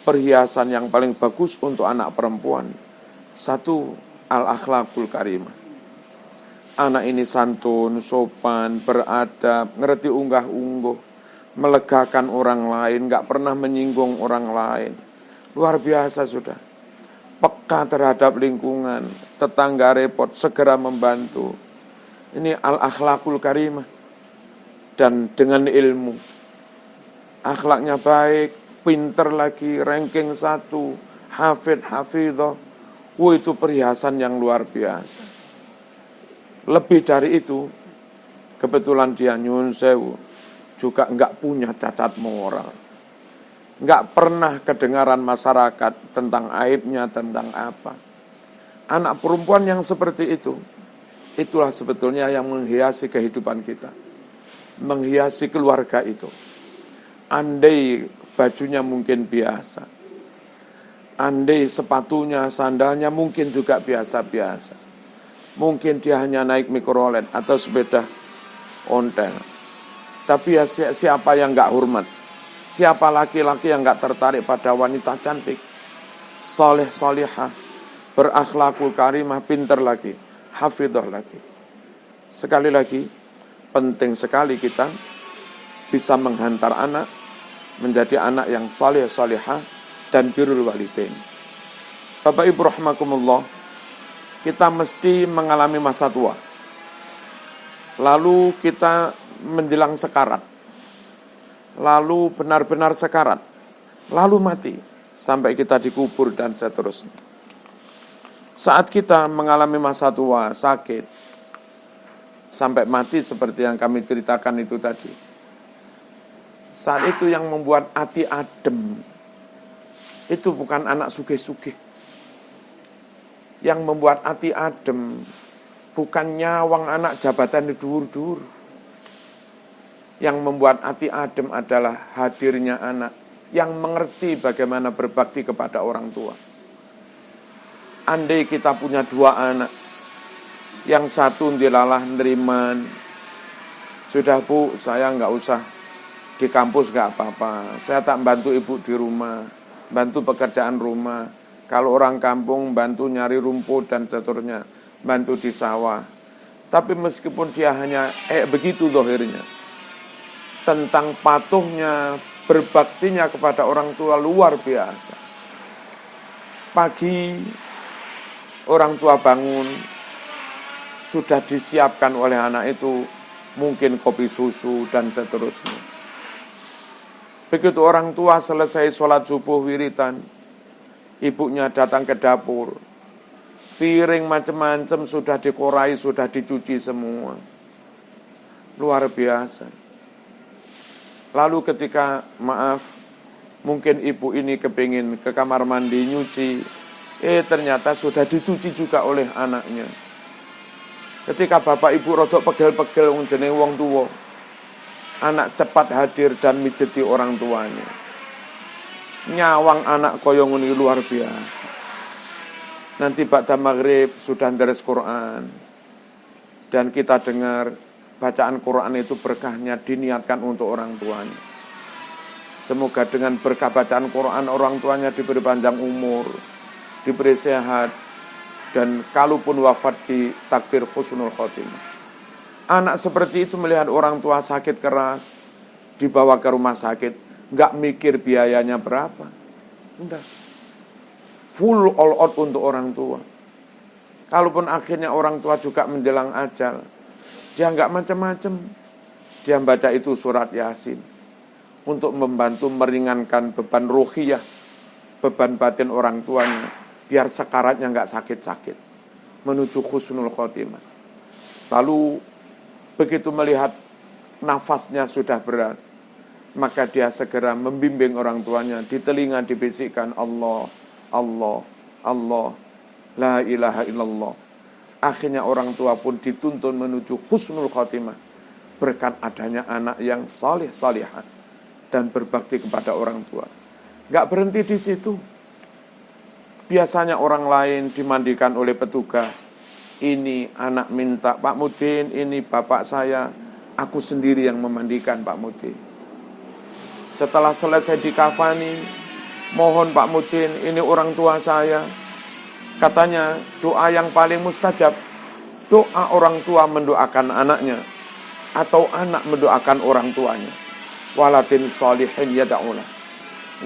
perhiasan yang paling bagus untuk anak perempuan, satu, al-akhlaqul karimah. Anak ini santun, sopan, beradab, ngerti unggah-ungguh, melegakan orang lain, gak pernah menyinggung orang lain. Luar biasa sudah. Peka terhadap lingkungan, tetangga repot, segera membantu. Ini al-akhlaqul karimah. Dan dengan ilmu, akhlaknya baik, pinter lagi, ranking 1, hafidhah. Itu perhiasan yang luar biasa. Lebih dari itu, kebetulan dia nyun sewu, juga enggak punya cacat moral. Enggak pernah kedengaran masyarakat tentang aibnya, tentang apa. Anak perempuan yang seperti itu, itulah sebetulnya yang menghiasi kehidupan kita, menghiasi keluarga itu. Andai bajunya mungkin biasa, Andai sepatunya, sandalnya mungkin juga biasa-biasa. Mungkin dia hanya naik mikrolet atau sepeda ontel. Tapi ya siapa yang gak hormat? Siapa laki-laki yang gak tertarik pada wanita cantik? Saleh salihah, berakhlakul karimah, pintar lagi, hafidhah lagi. Sekali lagi, penting sekali kita bisa menghantar anak menjadi anak yang saleh salihah dan birrul walidain. Bapak Ibu rahimakumullah, kita mesti mengalami masa tua. Lalu kita menjelang sekarat. Lalu benar-benar sekarat. Lalu mati sampai kita dikubur dan seterusnya. Saat kita mengalami masa tua, sakit, sampai mati seperti yang kami ceritakan itu tadi. Saat itu yang membuat hati adem, itu bukan anak sugih-sugih. Yang membuat hati adem, bukan nyawang anak jabatan di dur-dur. Yang membuat hati adem adalah hadirnya anak yang mengerti bagaimana berbakti kepada orang tua. Andai kita punya 2 anak, yang satu dilalah neriman, sudah Bu, saya nggak usah di kampus nggak apa-apa, saya tak bantu ibu di rumah, bantu pekerjaan rumah. Kalau orang kampung bantu nyari rumput dan seterusnya, bantu di sawah. Tapi meskipun dia hanya begitu dohirnya, tentang patuhnya, berbaktinya kepada orang tua luar biasa. Pagi orang tua bangun, sudah disiapkan oleh anak itu mungkin kopi susu dan seterusnya. Begitu orang tua selesai sholat subuh wiritan, ibunya datang ke dapur, piring macam-macam sudah dikorai, sudah dicuci semua. Luar biasa. Lalu ketika, maaf, mungkin ibu ini kepingin ke kamar mandi nyuci, ternyata sudah dicuci juga oleh anaknya. Ketika bapak ibu rodok pegel-pegel jeneng wong tua, anak cepat hadir dan mijeti orang tuanya. Nyawang anak koyong ini luar biasa. Nanti ba'da maghrib sudah deres Quran, dan kita dengar bacaan Quran itu berkahnya diniatkan untuk orang tuanya. Semoga dengan berkah bacaan Quran orang tuanya diberi panjang umur, diberi sehat, dan kalaupun wafat di takdir husnul khotimah. Anak seperti itu melihat orang tua sakit keras, dibawa ke rumah sakit, nggak mikir biayanya berapa. Udah, full all out untuk orang tua. Kalaupun akhirnya orang tua juga menjelang ajal, dia nggak macam-macam. Dia baca itu surat Yasin untuk membantu meringankan beban ruhiyah, beban batin orang tuanya, biar sekaratnya nggak sakit-sakit, menuju husnul khotimah. Lalu begitu melihat nafasnya sudah berat, maka dia segera membimbing orang tuanya, di telinga dibisikkan Allah, Allah, Allah, la ilaha illallah. Akhirnya orang tua pun dituntun menuju husnul khotimah berkat adanya anak yang saleh salihah dan berbakti kepada orang tua. Gak berhenti di situ. Biasanya orang lain dimandikan oleh petugas. Ini anak minta, Pak Mudin, ini bapak saya, aku sendiri yang memandikan Pak Mudin. Setelah selesai dikafani, mohon Pak Mudin, ini orang tua saya. Katanya doa yang paling mustajab, doa orang tua mendoakan anaknya, atau anak mendoakan orang tuanya. Waladin sholihin yada'ulah.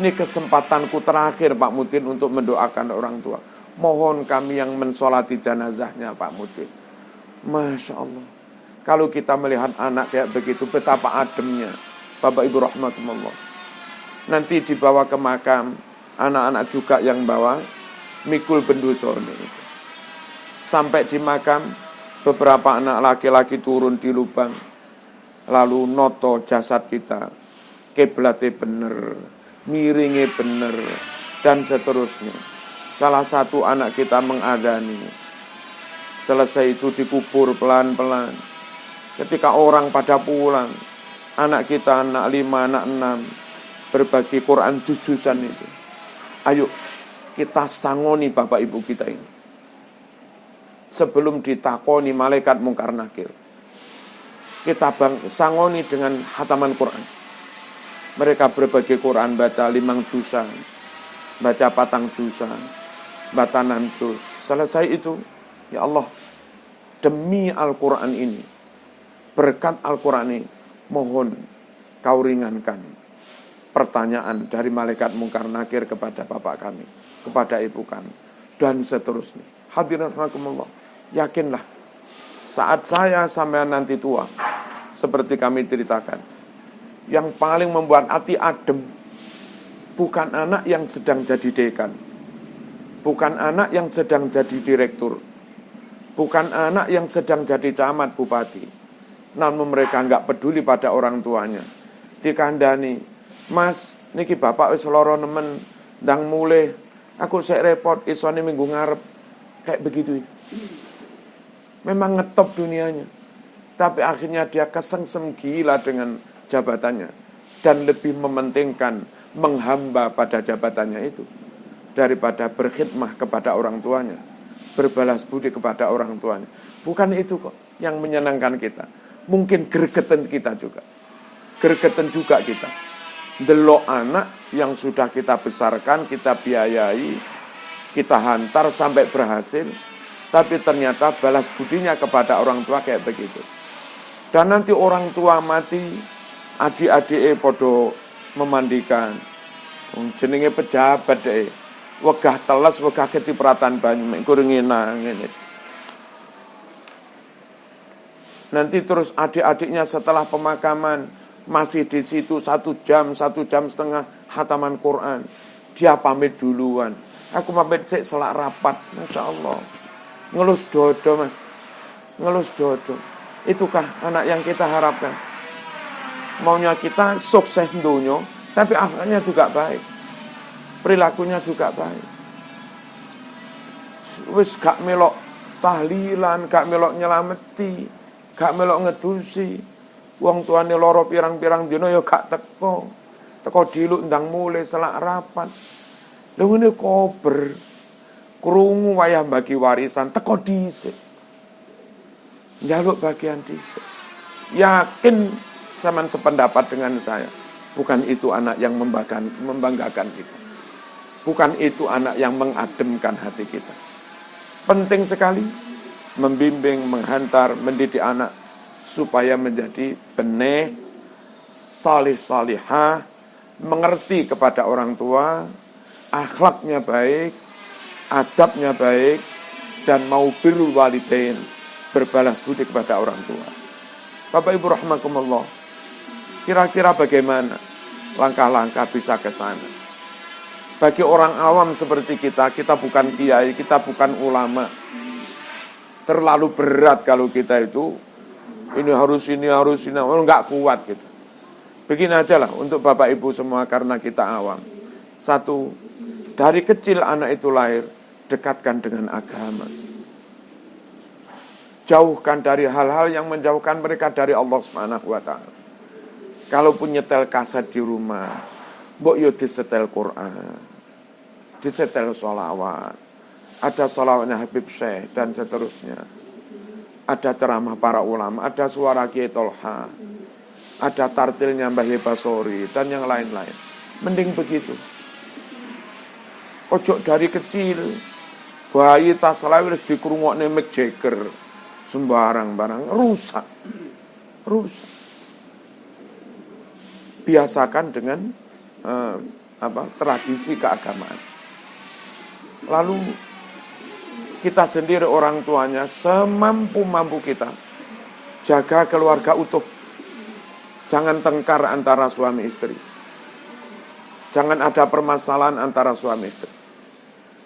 Ini kesempatanku terakhir Pak Mudin untuk mendoakan orang tua. Mohon kami yang mensolati jenazahnya Pak Mudin. Masya Allah. Kalau kita melihat anak kayak begitu, betapa ademnya. Bapak Ibu rahmatullah. Nanti dibawa ke makam, anak-anak juga yang bawa mikul bendusone. Sampai di makam, beberapa anak laki-laki turun di lubang, lalu noto jasad kita, kiblatnya bener, miringnya bener, dan seterusnya. Salah satu anak kita mengadzani. Selesai itu dikubur pelan-pelan. Ketika orang pada pulang, anak kita, anak 5, anak 6, berbagi Quran juz-juzan itu. Ayo, kita sangoni bapak ibu kita ini. Sebelum ditakoni malaikat mungkar nakir, kita sangoni dengan hataman Quran. Mereka berbagi Quran, baca 5 juzan, baca 4 juzan, baca 6 juz. Selesai itu, ya Allah, demi Al-Quran ini, berkat Al-Quran ini, mohon kau ringankan pertanyaan dari malaikat mungkar nakir kepada bapak kami, kepada ibu kami, dan seterusnya. Hadirin rahimakumullah, yakinlah, saat saya sampai nanti tua, seperti kami ceritakan, yang paling membuat hati adem, bukan anak yang sedang jadi dekan, bukan anak yang sedang jadi direktur, bukan anak yang sedang jadi camat, bupati, namun mereka enggak peduli pada orang tuanya. Dikandani, Mas, niki bapak wis lara nemen, ndang mulih, aku sek repot, isone minggu ngarep, kayak begitu itu. Memang ngetop dunianya, tapi akhirnya dia kesengsem gila dengan jabatannya dan lebih mementingkan menghamba pada jabatannya itu daripada berkhidmah kepada orang tuanya, berbalas budi kepada orang tuanya. Bukan itu kok yang menyenangkan kita. Mungkin gregetan kita juga. Gregetan juga kita. Delok anak yang sudah kita besarkan, kita biayai, kita hantar sampai berhasil, tapi ternyata balas budinya kepada orang tua kayak begitu. Dan nanti orang tua mati, adik-adik podo memandikan, jenenge pejabat deh, wegah teles, wegah kecipratan banyu, kuringina ngene. Nanti terus adik-adiknya setelah pemakaman masih di situ 1 jam, 1,5 jam hataman Quran. Dia pamit duluan. Aku pamit sik selak rapat, Masya Allah. Ngelus dodo, Mas. Ngelus dodo. Itukah anak yang kita harapkan? Maunya kita sukses dunia, tapi akhlaknya juga baik, perilakunya juga baik. Wis gak melok tahlilan, gak melok nyelameti, gak melok ngedusi. Wong tuane loro pirang-pirang dina ya gak teko. Teko diluk ndang mulai selak rapat. Lha ngene kober. Krungu wayah bagi warisan teko dhisik. Njaluk bagian dhisik. Yakin sampean sependapat dengan saya. Bukan itu anak yang membanggakan kita. Bukan itu anak yang mengademkan hati kita. Penting sekali membimbing, menghantar, mendidik anak supaya menjadi benih, salih-salihah, mengerti kepada orang tua, akhlaknya baik, adabnya baik, dan mau birrul walidain, berbalas budi kepada orang tua. Bapak Ibu rahimakumullah, kira-kira bagaimana langkah-langkah bisa ke sana? Bagi orang awam seperti kita bukan kiai, kita bukan ulama. Terlalu berat kalau kita itu ini harus, enggak kuat gitu. Begini aja lah untuk Bapak Ibu semua karena kita awam. 1, dari kecil anak itu lahir, dekatkan dengan agama. Jauhkan dari hal-hal yang menjauhkan mereka dari Allah Subhanahu wa taala. Kalaupun nyetel kaset di rumah, mbok yo disetel Quran, disetel sholawat, ada sholawatnya Habib Syekh dan seterusnya, ada ceramah para ulama, ada suara Kiai Tolha, ada tartilnya Mbah Basori dan yang lain-lain. Mending begitu. Ojo dari kecil bayi tasawuf wis dikrungokne Mick Jagger sembarang-barang, rusak. Biasakan dengan tradisi keagamaan. Lalu kita sendiri orang tuanya semampu-mampu kita jaga keluarga utuh. Jangan tengkar antara suami istri. Jangan ada permasalahan antara suami istri.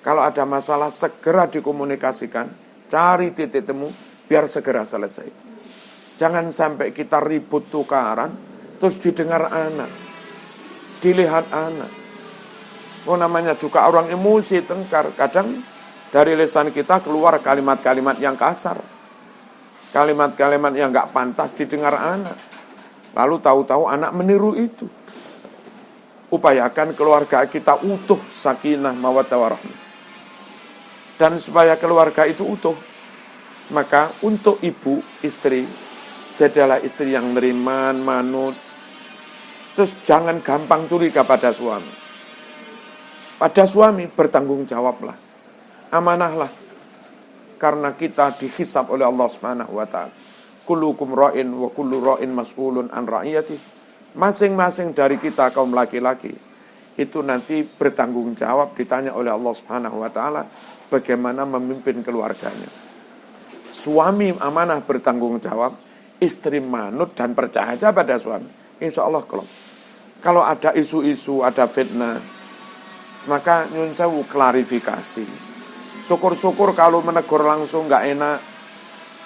Kalau ada masalah segera dikomunikasikan, cari titik temu biar segera selesai. Jangan sampai kita ribut tukaran terus didengar anak, dilihat anak. Namanya juga orang emosi, tengkar. Kadang dari lisan kita keluar kalimat-kalimat yang kasar, kalimat-kalimat yang gak pantas didengar anak. Lalu tahu-tahu anak meniru itu. upayakan keluarga kita utuh, sakinah, mawaddah warahmah. Dan supaya keluarga itu utuh, maka untuk ibu, istri, jadilah istri yang neriman, manut. Terus jangan gampang curiga pada suami. Pada suami bertanggung jawablah, amanahlah. Karena kita dihisab oleh Allah Subhanahu wa taala. Kullukum ra'in wa kullu ra'in mas'ulun an ra'iyati. Masing-masing dari kita kaum laki-laki itu nanti bertanggung jawab, ditanya oleh Allah Subhanahu wa taala bagaimana memimpin keluarganya. Suami amanah bertanggung jawab, istri manut dan percaya pada suami. Insya Allah kalau ada isu-isu, ada fitnah, maka nyun sewu klarifikasi. Syukur-syukur kalau menegur langsung nggak enak,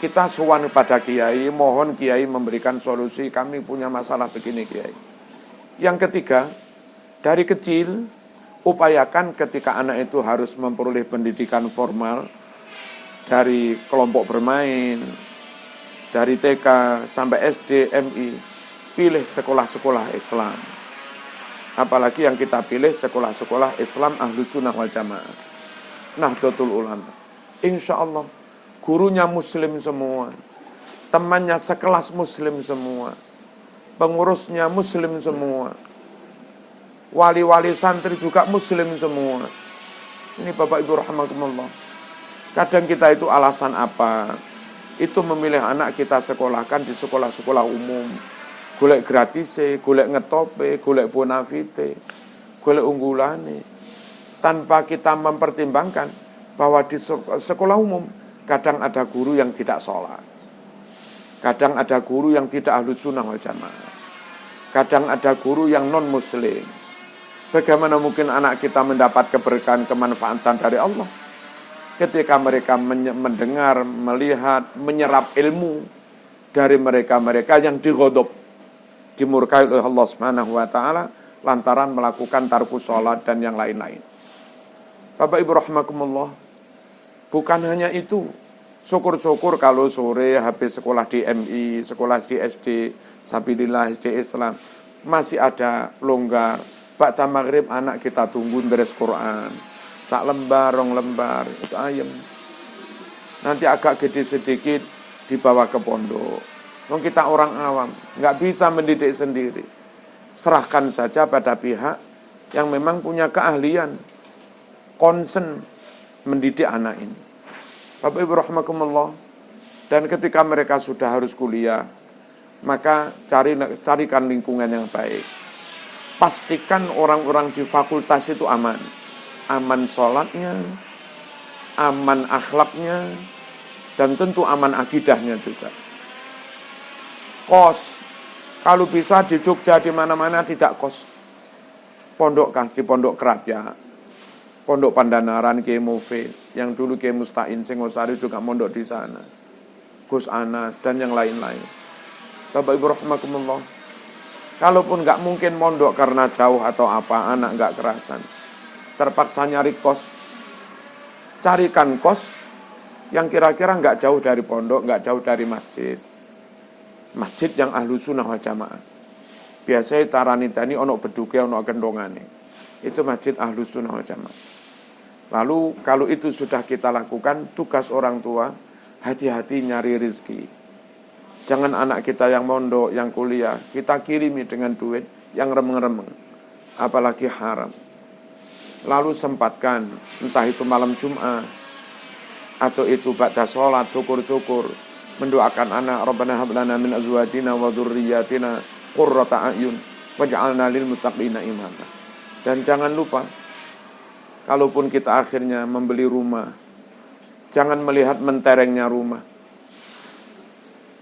kita sowan pada kiai, mohon kiai memberikan solusi, kami punya masalah begini kiai. Yang ketiga, dari kecil upayakan ketika anak itu harus memperoleh pendidikan formal, dari kelompok bermain, dari TK sampai SD, MI, pilih sekolah-sekolah Islam. Apalagi yang kita pilih sekolah-sekolah Islam Ahlus Sunnah wal Jamaah, Nahdlatul Ulama. Insya Allah gurunya muslim semua, temannya sekelas muslim semua, pengurusnya muslim semua, wali-wali santri juga muslim semua. Ini Bapak Ibu rahimakumullah. Kadang kita itu alasan apa? Itu memilih anak kita sekolahkan di sekolah-sekolah umum, golek gratis, golek ngetope, golek bonafite, golek unggulane, tanpa kita mempertimbangkan bahwa di sekolah umum kadang ada guru yang tidak sholat, kadang ada guru yang tidak ahlus sunnah wal jamaah, kadang ada guru yang non muslim. Bagaimana mungkin anak kita mendapat keberkahan, kemanfaatan dari Allah ketika mereka mendengar, melihat, menyerap ilmu dari mereka-mereka yang dighadab, dimurkai oleh Allah Subhanahu wa taala lantaran melakukan tarkus sholat dan yang lain-lain. Bapak Ibu rahimakumullah, bukan hanya itu. Syukur-syukur kalau sore habis sekolah di MI, sekolah di SD Sabilillah, SD Islam, masih ada longgar. Ba'da maghrib anak kita tunggu deres Quran, sak lembar, rong lembar, itu ayem. Nanti agak gede sedikit dibawa ke pondok. Kita orang awam, nggak bisa mendidik sendiri. Serahkan saja pada pihak yang memang punya keahlian, concern mendidik anak ini. Bapak Ibu rahimakumullah. Dan ketika mereka sudah harus kuliah, maka carikan lingkungan yang baik. Pastikan orang-orang di fakultas itu aman. Aman sholatnya, aman akhlaknya, dan tentu aman akidahnya juga. Kos, kalau bisa di Jogja di mana-mana tidak kos. Pondok kan di Pondok Kerapia, Pondok Pandanaran, Kiai Mufid, yang dulu Kiai Mustain Singosari juga mondok di sana, Gus Anas dan yang lain-lain. Bapak Ibu rahimakumullah, kalaupun nggak mungkin mondok karena jauh atau apa, anak nggak kerasan, terpaksa nyari kos, carikan kos yang kira-kira nggak jauh dari pondok, nggak jauh dari masjid, masjid yang Ahlus Sunnah wal Jamaah. Biasanya taranitani ono beduke ono gendongane, itu masjid Ahlus Sunnah wal Jamaah. Lalu kalau itu sudah kita lakukan, tugas orang tua, hati-hati nyari rezeki. Jangan anak kita yang mondok, yang kuliah, kita kirimi dengan duit yang remeng-remeng, apalagi haram. Lalu sempatkan, entah itu malam Jumat, atau itu ba'da sholat, syukur-syukur, mendoakan anak, Rabbana hablana min azwajina wa dzurriyyatina qurrata a'yun waj'alna lil muttaqina imama. Dan jangan lupa, kalaupun kita akhirnya membeli rumah, jangan melihat menterengnya rumah,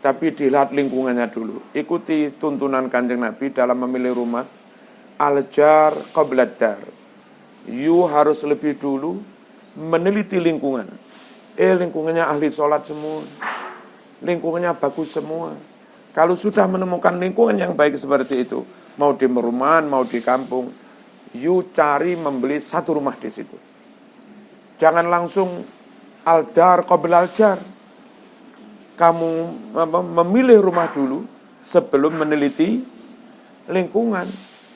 tapi dilihat lingkungannya dulu. Ikuti tuntunan Kanjeng Nabi dalam memilih rumah. Al-jar qablad dar. You harus lebih dulu meneliti lingkungan. Lingkungannya ahli sholat semua, lingkungannya bagus semua. Kalau sudah menemukan lingkungan yang baik seperti itu, mau di perumahan, mau di kampung, you cari membeli satu rumah di situ. Jangan langsung al-dar qabla al-jar. Kamu memilih rumah dulu sebelum meneliti lingkungan.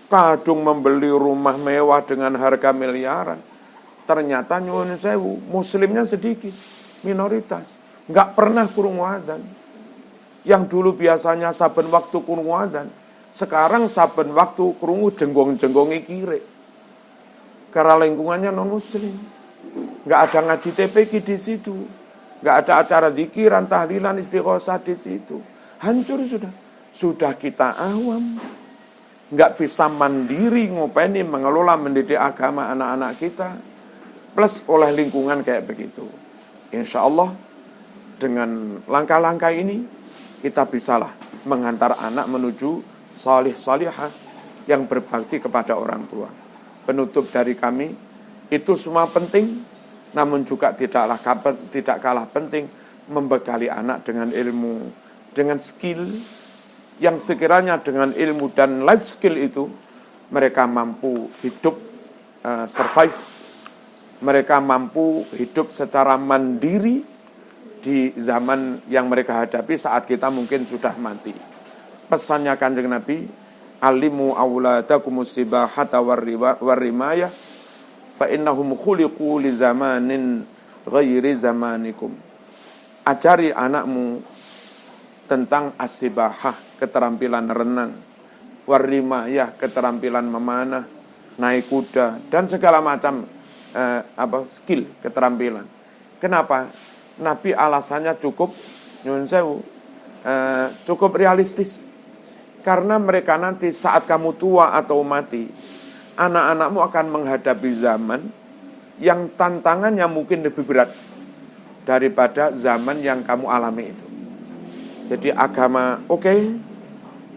kadung membeli rumah mewah dengan harga miliaran. Ternyata nyuwun sewu, muslimnya sedikit, minoritas. Nggak pernah krungu adzan. Yang dulu biasanya saben waktu krungu adzan, sekarang saben waktu krungu jenggong-jenggongi kiri. Karena lingkungannya non-muslim. Nggak ada ngaji TPQ di situ. Nggak ada acara zikiran, tahlilan, istighosah di situ. Hancur sudah. Sudah kita awam. Nggak bisa mandiri ngopeni mengelola mendidik agama anak-anak kita. Plus oleh lingkungan kayak begitu. Insya Allah dengan langkah-langkah ini kita bisalah menghantar anak menuju salih-salihah yang berbakti kepada orang tua. Penutup dari kami, itu semua penting, namun juga tidak kalah penting membekali anak dengan ilmu, dengan skill, yang sekiranya dengan ilmu dan life skill itu, mereka mampu hidup, survive, mereka mampu hidup secara mandiri di zaman yang mereka hadapi saat kita mungkin sudah mati. Pesannya Kanjeng Nabi, alimu auladakumus sibahata warrimayah fa innahum khuliqu li zamanin ghairi zamanikum. Ajari anakmu tentang as-sibahah, keterampilan renang, warrimayah, keterampilan memanah, naik kuda dan segala macam skill, keterampilan. Kenapa? Nabi alasannya cukup nyuwun sewu, cukup realistis. Karena mereka nanti saat kamu tua atau mati, anak-anakmu akan menghadapi zaman yang tantangannya mungkin lebih berat daripada zaman yang kamu alami itu. Jadi agama oke,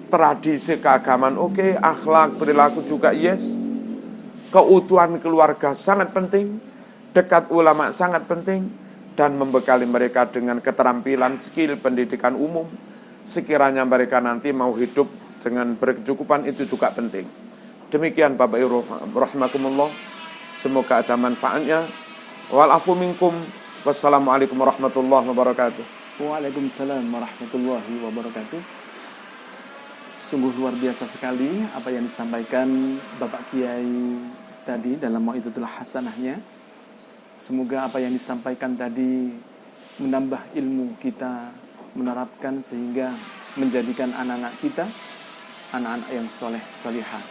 tradisi keagamaan oke, akhlak, perilaku juga yes, keutuhan keluarga sangat penting, dekat ulama sangat penting, dan membekali mereka dengan keterampilan, skill, pendidikan umum. Sekiranya mereka nanti mau hidup dengan berkecukupan, itu juga penting. Demikian Bapak Ibu rahimakumullah. Semoga ada manfaatnya. Wal afu minkum. Wassalamualaikum warahmatullahi wabarakatuh. Waalaikumsalam warahmatullahi wabarakatuh. Sungguh luar biasa sekali apa yang disampaikan Bapak Kiai tadi dalam Mau'izatul Hasanahnya. Semoga apa yang disampaikan tadi menambah ilmu kita, menerapkan sehingga menjadikan anak-anak kita anak-anak yang soleh solihah.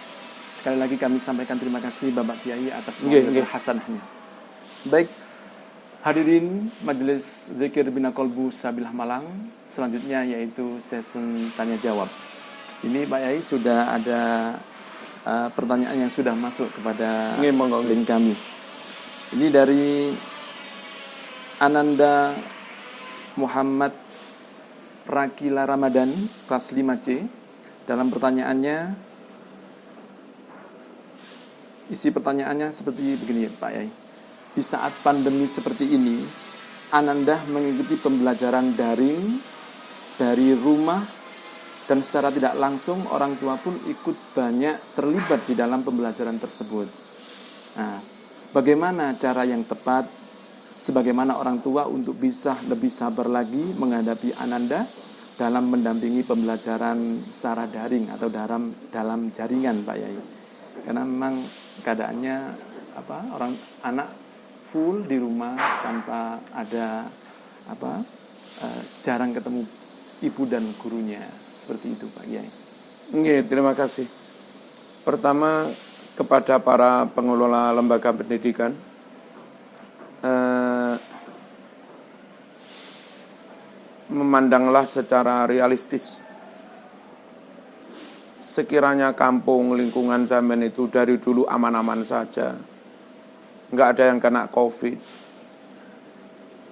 Sekali lagi kami sampaikan terima kasih Bapak Kiai atas Mau'izatul Hasanahnya. Baik, hadirin Majelis Zikir Bina Kolbu Sabilah Malang, selanjutnya yaitu sesi tanya jawab. Ini Pak Yai sudah ada pertanyaan yang sudah masuk kepada link kami. Ini dari Ananda Muhammad Rakila Ramadan, kelas 5C. Dalam pertanyaannya, isi pertanyaannya seperti begini Pak Yai. Di saat pandemi seperti ini, Ananda mengikuti pembelajaran daring dari rumah, dan secara tidak langsung orang tua pun ikut banyak terlibat di dalam pembelajaran tersebut. Nah, bagaimana cara yang tepat sebagaimana orang tua untuk bisa lebih sabar lagi menghadapi Ananda dalam mendampingi pembelajaran secara daring atau dalam jaringan Pak Yai? Karena memang keadaannya orang anak full di rumah tanpa ada jarang ketemu ibu dan gurunya. Seperti itu Pak Yai. Terima kasih. Pertama kepada para pengelola lembaga pendidikan, memandanglah secara realistis. Sekiranya kampung lingkungan zaman itu dari dulu aman-aman saja, nggak ada yang kena COVID,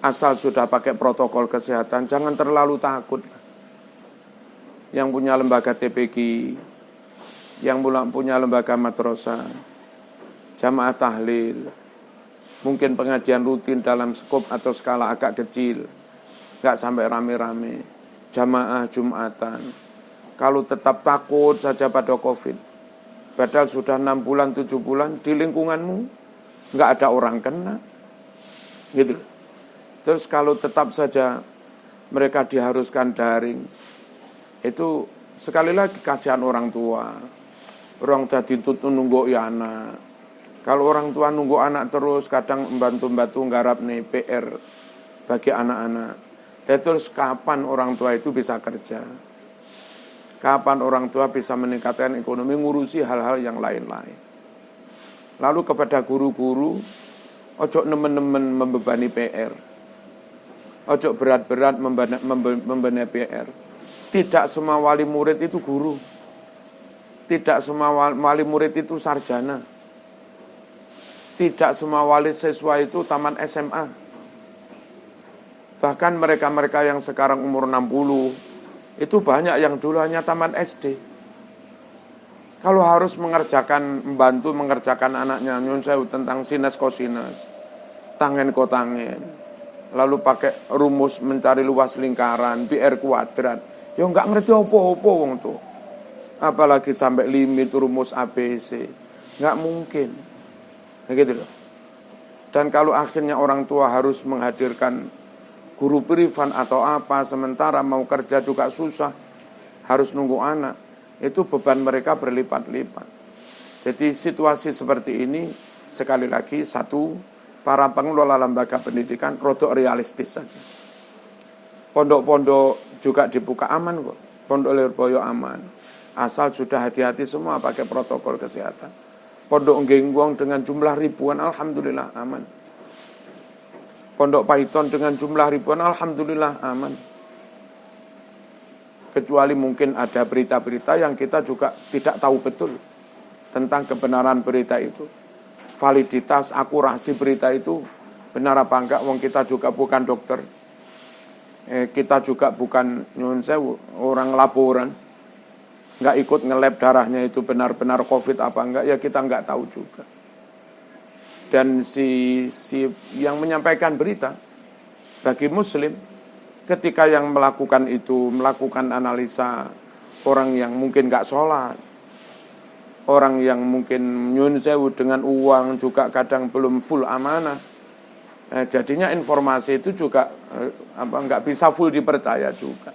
asal sudah pakai protokol kesehatan, jangan terlalu takut. Yang punya lembaga TPQ, yang punya lembaga madrasah, jamaah tahlil, mungkin pengajian rutin dalam skop atau skala agak kecil, nggak sampai rame-rame, jamaah Jumatan. Kalau tetap takut saja pada COVID, padahal sudah 6 bulan, 7 bulan di lingkunganmu nggak ada orang kena, gitu. Terus kalau tetap saja mereka diharuskan daring, itu sekali lagi kasihan orang tua. Orang tua dituntut nunggu ya anak. Kalau orang tua nunggu anak terus, kadang membantu-bantu nggarap nih PR bagi anak-anak. Dan terus kapan orang tua itu bisa kerja? Kapan orang tua bisa meningkatkan ekonomi, ngurusi hal-hal yang lain-lain? Lalu kepada guru-guru, ojo nemen-nemen membebani PR. Ojo berat-berat membebani PR. Tidak semua wali murid itu guru. Tidak semua wali murid itu sarjana. Tidak semua wali siswa itu taman SMA. Bahkan mereka-mereka yang sekarang umur 60, itu banyak yang dulu hanya taman SD. Kalau harus membantu mengerjakan anaknya, nyun sewu tentang sinus kosinus, tangen kotangen, lalu pakai rumus mencari luas lingkaran, PR kuadrat, ya nggak ngerti apa-apa wong tuh. Apalagi sampai limit rumus ABC, nggak mungkin. Begitu loh. Dan kalau akhirnya orang tua harus menghadirkan guru privat atau apa, sementara mau kerja juga susah, harus nunggu anak, itu beban mereka berlipat-lipat. Jadi situasi seperti ini, sekali lagi, satu, para pengelola lembaga pendidikan rodok realistis saja. Pondok-pondok juga dibuka aman kok, Pondok Lirboyo aman, asal sudah hati-hati semua pakai protokol kesehatan. Pondok Nggengguang dengan jumlah ribuan, alhamdulillah aman. Pondok Paiton dengan jumlah ribuan, alhamdulillah aman. Kecuali mungkin ada berita-berita yang kita juga tidak tahu betul tentang kebenaran berita itu. Validitas, akurasi berita itu benar apa enggak, wong kita juga bukan dokter. Kita juga bukan nyun sewu, orang laporan. Nggak ikut nge-lab darahnya itu benar-benar COVID apa enggak, ya kita nggak tahu juga. Dan si yang menyampaikan berita bagi muslim, ketika yang melakukan itu, melakukan analisa orang yang mungkin nggak sholat, orang yang mungkin nyun sewu dengan uang juga kadang belum full amanah, jadinya informasi itu juga nggak bisa full dipercaya juga.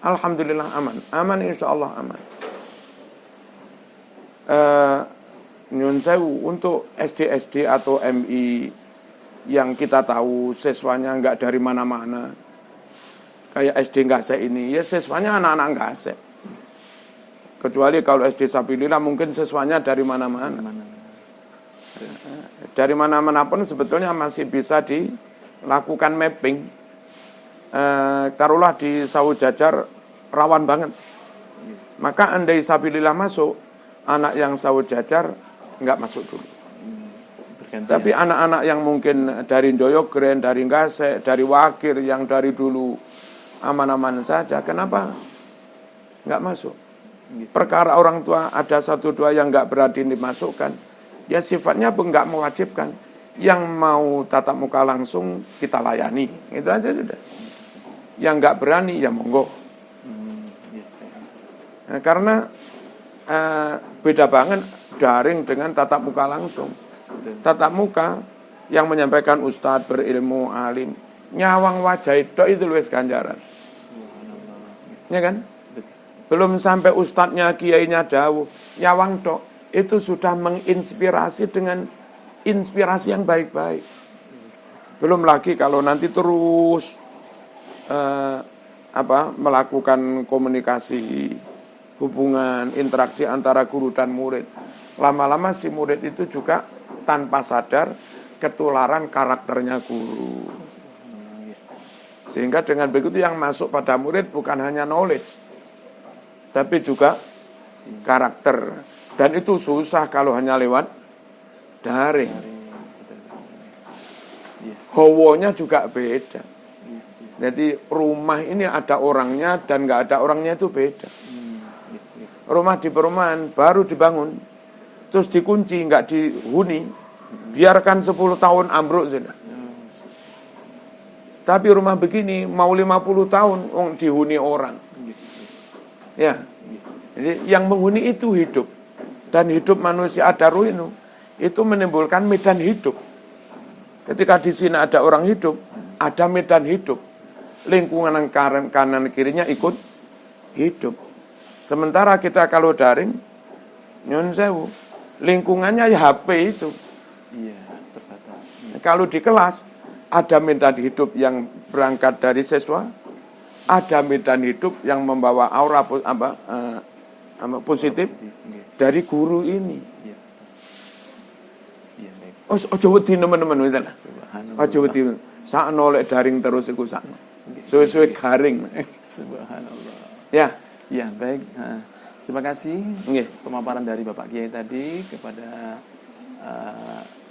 Alhamdulillah aman insya Allah aman. Nyun sewu untuk SD atau MI yang kita tahu siswanya nggak dari mana-mana, kayak SD Nggase ini, ya siswanya anak-anak Nggase. Kecuali kalau SD Sabilillah mungkin siswanya dari mana-mana. Dari mana-mana pun sebetulnya masih bisa dilakukan mapping. Taruhlah di Sawu Jajar rawan banget, maka andai Sabilillah masuk, anak yang Sawu Jajar nggak masuk dulu. Tapi anak-anak yang mungkin dari Joyogren, dari Nggase, dari Wakir, yang dari dulu aman-aman saja, kenapa nggak masuk? Perkara orang tua ada 1-2 yang nggak berani dimasukkan, ya sifatnya nggak mewajibkan. Yang mau tatap muka langsung kita layani, itu aja sudah. Yang nggak berani ya monggo. Nah, karena beda banget daring dengan tatap muka langsung. Tatap muka yang menyampaikan ustadz berilmu alim, nyawang wajah itu wis ganjaran. Ya kan? Belum sampai ustadznya kiainya dawuh, nyawang tok itu sudah menginspirasi dengan inspirasi yang baik-baik. Belum lagi kalau nanti terus melakukan komunikasi, hubungan, interaksi antara guru dan murid. Lama-lama si murid itu juga tanpa sadar ketularan karakternya guru. Sehingga dengan begitu yang masuk pada murid bukan hanya knowledge, tapi juga karakter. Dan itu susah kalau hanya lewat daring. Hawonya juga beda. Jadi rumah ini ada orangnya dan nggak ada orangnya itu beda. Rumah di perumahan baru dibangun, terus dikunci, nggak dihuni, biarkan 10 tahun ambruk sudah. Tapi rumah begini mau 50 tahun dihuni orang. Ya. Jadi yang menghuni itu hidup. Dan hidup manusia ada ruinu, itu menimbulkan medan hidup. Ketika di sini ada orang hidup, ada medan hidup. Lingkungan kanan kirinya ikut hidup. Sementara kita kalau daring, Nyun sewu. Lingkungannya ya HP itu. Iya, terbatas. Iya. Kalau di kelas ada medan hidup yang berangkat dari siswa, ada medan hidup yang membawa aura positif Iya. dari guru ini. Iya. Iya, baik. Ojo wedi teman-teman ngoten. Subhanallah. Ojo wedi. Sakno lek daring terus iku sakno. Suwe-suwe garing. Subhanallah. Ya, Ya, baik. Terima kasih nggih. pemaparan dari Bapak Kiai tadi kepada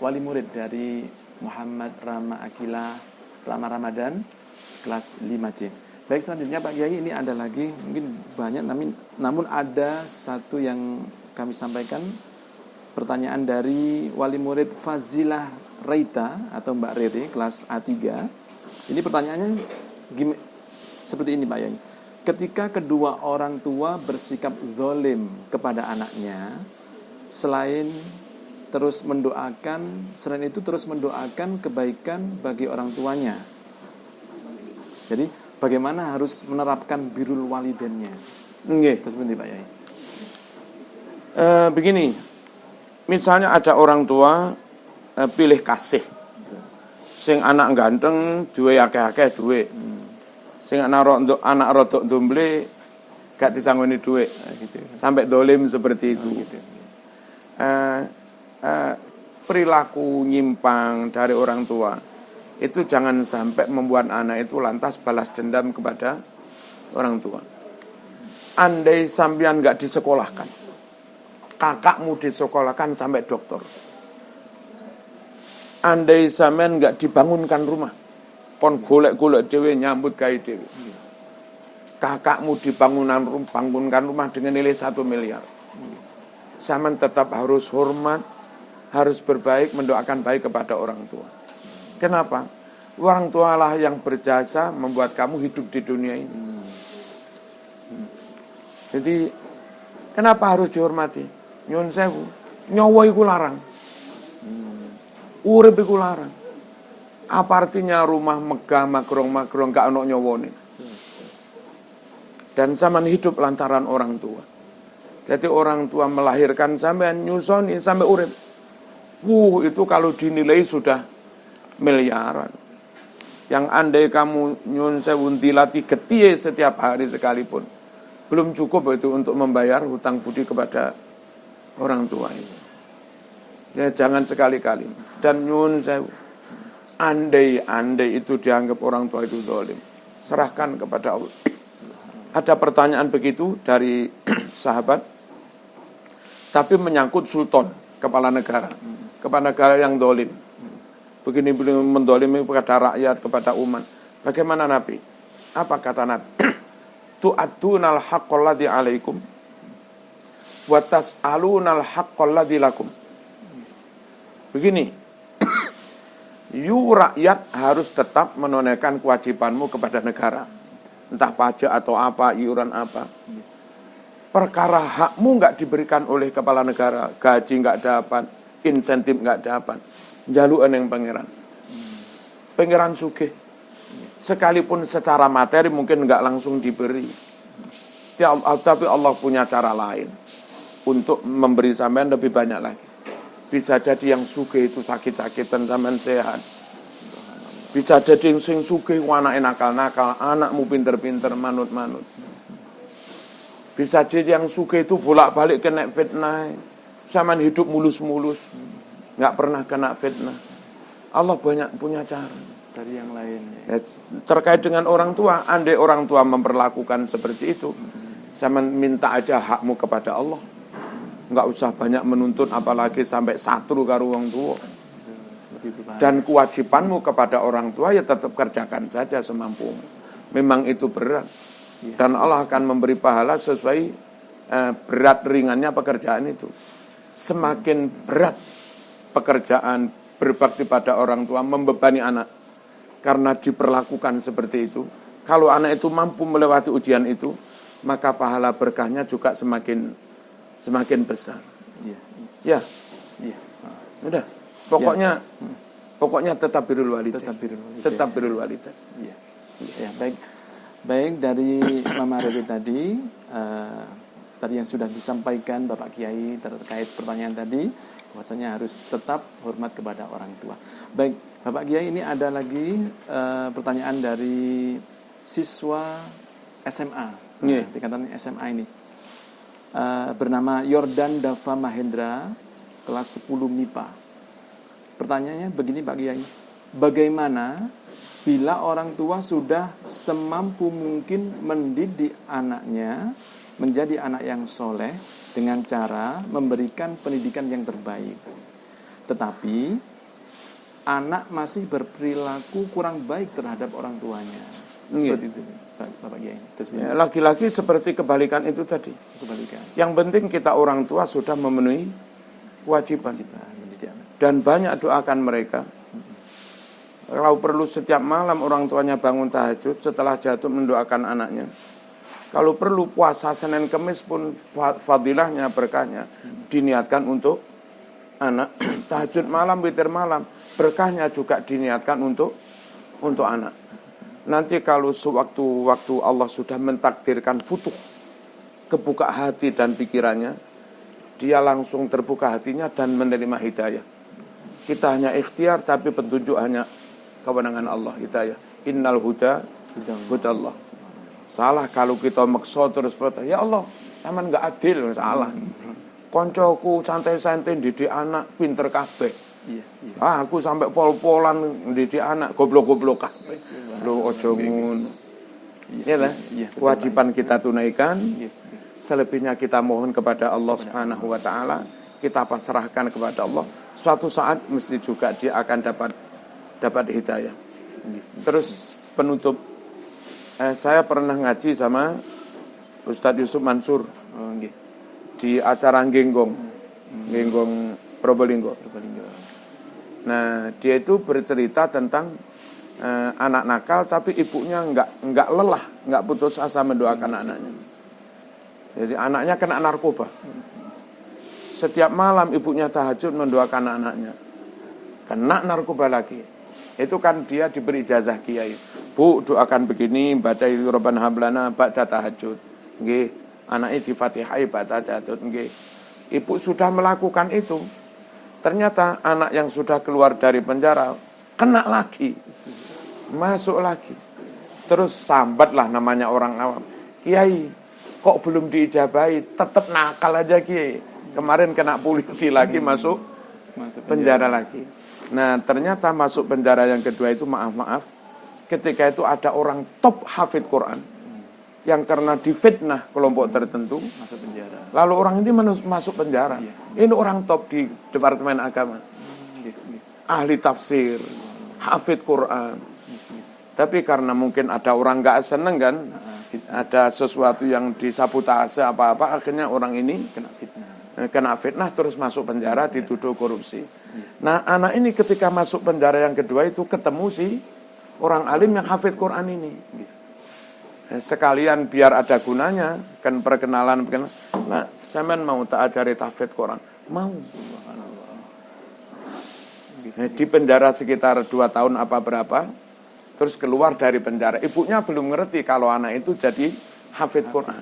wali murid dari Muhammad Rama Akila Rama Ramadan kelas 5C. Baik, selanjutnya Pak Kiai, ini ada lagi mungkin banyak namun ada satu yang kami sampaikan, pertanyaan dari wali murid Fazilah Reita atau Mbak Rere kelas A3. Ini pertanyaannya seperti ini Pak Kiai. Ketika kedua orang tua bersikap zalim kepada anaknya, selain itu terus mendoakan kebaikan bagi orang tuanya. Jadi bagaimana harus menerapkan birrul walidainnya? Nggih. Seperti Pak Yai. Begini. Misalnya ada orang tua pilih kasih. Sing anak ganteng duwe akeh-akeh duwe. Sing anak rodok domble gak disangoni duit. Gitu. Sampai dolim seperti itu. Gitu. Perilaku nyimpang dari orang tua itu jangan sampai membuat anak itu lantas balas dendam kepada orang tua. Andai sampean gak disekolahkan, kakakmu disekolahkan sampai doktor. Andai sampean gak dibangunkan rumah, kon golek-golek dhewe nyambut gawe dhewe. Kakakmu dibangunkan rumah dengan nilai 1 miliar. Sampean tetap harus hormat, harus berbaik, mendoakan baik kepada orang tua. Kenapa? Orang tua lah yang berjasa membuat kamu hidup di dunia ini. Jadi kenapa harus dihormati? Nyun sewu, nyawa iku larang. Urip iku larang. Apa artinya rumah megah magrong gak ono nyawone? Dan zaman hidup lantaran orang tua. Jadi orang tua melahirkan sampean nyusoni sampai urip. Itu kalau dinilai sudah miliaran. Yang andai kamu nyun sewu dilatih getie setiap hari sekalipun, belum cukup itu untuk membayar hutang budi kepada orang tua itu. Ya, jangan sekali-kali. Dan nyun sewu, andai itu dianggap orang tua itu zalim, serahkan kepada Allah. Ada pertanyaan begitu dari sahabat, tapi menyangkut sultan, kepala negara yang zalim. Begini mendolimi kepada rakyat, kepada umat. Bagaimana Nabi? Apa kata Nabi? Tu'addunal haqqal ladzi 'alaikum wa tas'alunal haqqal ladzi lakum. Begini. Rakyat harus tetap menunaikan kewajibanmu kepada negara. Entah pajak atau apa, iuran apa. Perkara hakmu enggak diberikan oleh kepala negara, gaji enggak dapat, insentif enggak dapat. Jaluan yang pangeran sugih, sekalipun secara materi mungkin enggak langsung diberi, tapi Allah punya cara lain untuk memberi sampean lebih banyak lagi. Bisa jadi yang sugih itu sakit-sakitan sampean sehat, bisa jadi yang sing sugih anake nakal-nakal, anakmu pinter-pinter manut-manut. Bisa jadi yang sugih itu bolak-balik kena fitnah, sampean hidup mulus-mulus, nggak pernah kena fitnah. Allah banyak punya cara dari yang lainnya. Ya, terkait dengan orang tua, andai orang tua memperlakukan seperti itu, saya minta aja hakmu kepada Allah. Nggak usah banyak menuntut, apalagi sampai satru karo orang tua. Dan kewajibanmu kepada orang tua ya tetap kerjakan saja semampumu. Memang itu berat. Dan Allah akan memberi pahala sesuai berat ringannya pekerjaan itu. Semakin berat pekerjaan berbakti pada orang tua, membebani anak karena diperlakukan seperti itu. Kalau anak itu mampu melewati ujian itu, maka pahala berkahnya juga semakin besar. Ya. Udah. Pokoknya tetap birrul walidain. Tetap birrul walidain. Ya, baik. Baik, dari Mama Rere tadi tadi yang sudah disampaikan Bapak Kiai terkait pertanyaan tadi, bahwasanya harus tetap hormat kepada orang tua. Baik, Bapak Kiai, ini ada lagi pertanyaan dari siswa SMA, tingkatan SMA ini. Bernama Yordan Dava Mahendra, kelas 10 MIPA. Pertanyaannya begini Pak Kiai, bagaimana bila orang tua sudah semampu mungkin mendidik anaknya menjadi anak yang soleh dengan cara memberikan pendidikan yang terbaik, tetapi anak masih berperilaku kurang baik terhadap orang tuanya? Seperti itu Bapak Kiai. Ya, laki-laki seperti kebalikan itu tadi. Kebalikan. Yang penting kita orang tua sudah memenuhi kewajiban. Dan banyak doakan mereka. Kalau perlu setiap malam orang tuanya bangun tahajud, setelah jatuh mendoakan anaknya. Kalau perlu puasa Senin Kemis pun fadilahnya, berkahnya diniatkan untuk anak. Tahajud malam, witir malam, berkahnya juga diniatkan untuk anak. Nanti kalau sewaktu-waktu Allah sudah mentakdirkan futuh, kebuka hati dan pikirannya, dia langsung terbuka hatinya dan menerima hidayah. Kita hanya ikhtiar, tapi petunjuk hanya kewenangan Allah, hidayah. Innal huda hudallah. Salah kalau kita maksa terus berkata, ya Allah, sampean enggak adil, salah. Koncoku santai-santai didik anak pinter kabeh. Aku sampai pol-polan didik anak goblok-goblok kabeh. Lho aja ngono. Iya lah, kewajiban kita tunaikan. Selebihnya kita mohon kepada Allah Subhanahu wa taala, kita pasrahkan kepada Allah. Suatu saat mesti juga dia akan dapat hidayah. Terus penutup, saya pernah ngaji sama Ustadz Yusuf Mansur di acara Genggong Probolinggo. Nah, dia itu bercerita tentang anak nakal, tapi ibunya enggak lelah, enggak putus asa mendoakan anaknya. Jadi anaknya kena narkoba. Setiap malam ibunya tahajud mendoakan anaknya. Kena narkoba lagi. Itu kan dia diberi ijazah kiai. Bu, doakan begini, baca Rabbana hablana ba'da tahajud. Nggih, anaknya di Fatihah ba'da tahajud. Nggih. Ibu sudah melakukan itu. Ternyata anak yang sudah keluar dari penjara kena lagi. Masuk lagi. Terus sambatlah namanya orang awam. Kiai, kok belum diijabahi? Tetap nakal aja Kiai. Kemarin kena polisi lagi masuk penjara lagi. Nah, ternyata masuk penjara yang kedua itu maaf. Ketika itu ada orang top hafid Quran yang karena difitnah kelompok tertentu masuk penjara. Lalu orang ini masuk penjara. Ini orang top di Departemen Agama. Ahli tafsir, hafid Quran. Tapi karena mungkin ada orang nggak seneng kan, ada sesuatu yang disabotase apa-apa, akhirnya orang ini kena fitnah terus masuk penjara, dituduh korupsi. Nah, anak ini ketika masuk penjara yang kedua itu ketemu si orang alim yang hafid Quran ini. Sekalian biar ada gunanya, kan perkenalan. Nah, saya mau tak ajari hafid Quran. Mau. Di penjara sekitar 2 tahun apa berapa, terus keluar dari penjara. Ibunya belum ngerti kalau anak itu jadi hafid Quran.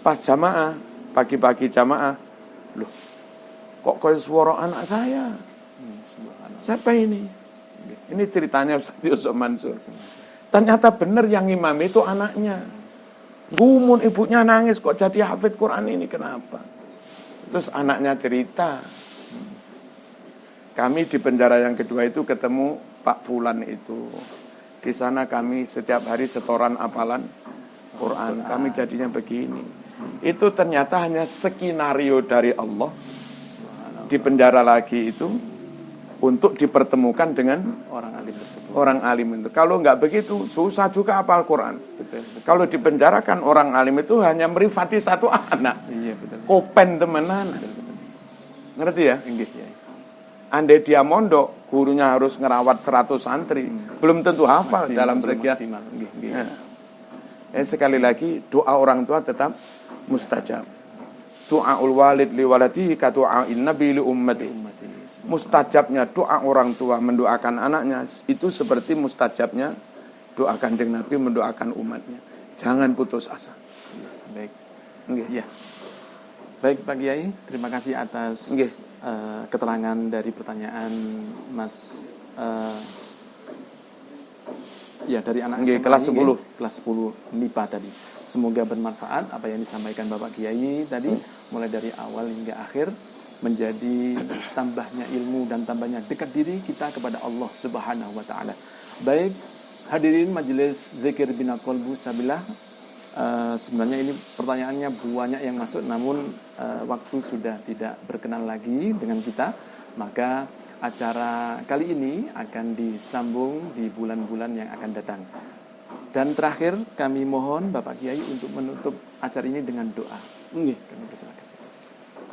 Pas jamaah, pagi-pagi jamaah, loh, kok kayak suara anak saya? Siapa ini? Ini ceritanya Ustaz Yusuf Mansur. Ternyata benar yang imam itu anaknya. Gumun, ibunya nangis, kok jadi hafid Quran ini, kenapa? Terus anaknya cerita, kami di penjara yang kedua itu ketemu Pak Fulan itu. Di sana kami setiap hari setoran hafalan Quran. Kami jadinya begini. Itu ternyata hanya skenario dari Allah. Di penjara lagi itu untuk dipertemukan dengan orang alim tersebut. Orang alim itu. Kalau enggak begitu, susah juga hafal Quran. Betul. Kalau dipenjarakan orang alim itu hanya merifati satu anak. Iya, betul. Kopen temenan. Ngerti ya? Ya. Andai dia mondok, gurunya harus ngerawat 100 santri. Belum tentu hafal dalam sekian. Sekali lagi, doa orang tua tetap mustajab. Doaul walid li waladihi ka doain nabi li ummati. Mustajabnya doa orang tua mendoakan anaknya itu seperti mustajabnya doa Kanjeng Nabi mendoakan umatnya. Jangan putus asa. Baik. Nggih. Ya. Baik Pak Kiai, terima kasih atas Nggih. keterangan dari pertanyaan Mas ya dari anak Nggih, SMA kelas ini, 10. kelas 10 MIPA tadi. Semoga bermanfaat apa yang disampaikan Bapak Kiai tadi, mulai dari awal hingga akhir, menjadi tambahnya ilmu dan tambahnya dekat diri kita kepada Allah Subhanahu wa taala. Baik, hadirin majelis Zikir Bina Qalbu Sabillah, sebenarnya ini pertanyaannya banyak yang masuk, namun waktu sudah tidak berkenan lagi dengan kita, maka acara kali ini akan disambung di bulan-bulan yang akan datang. Dan terakhir kami mohon Bapak Kiai untuk menutup acara ini dengan doa. Nggih. Kami persilakan.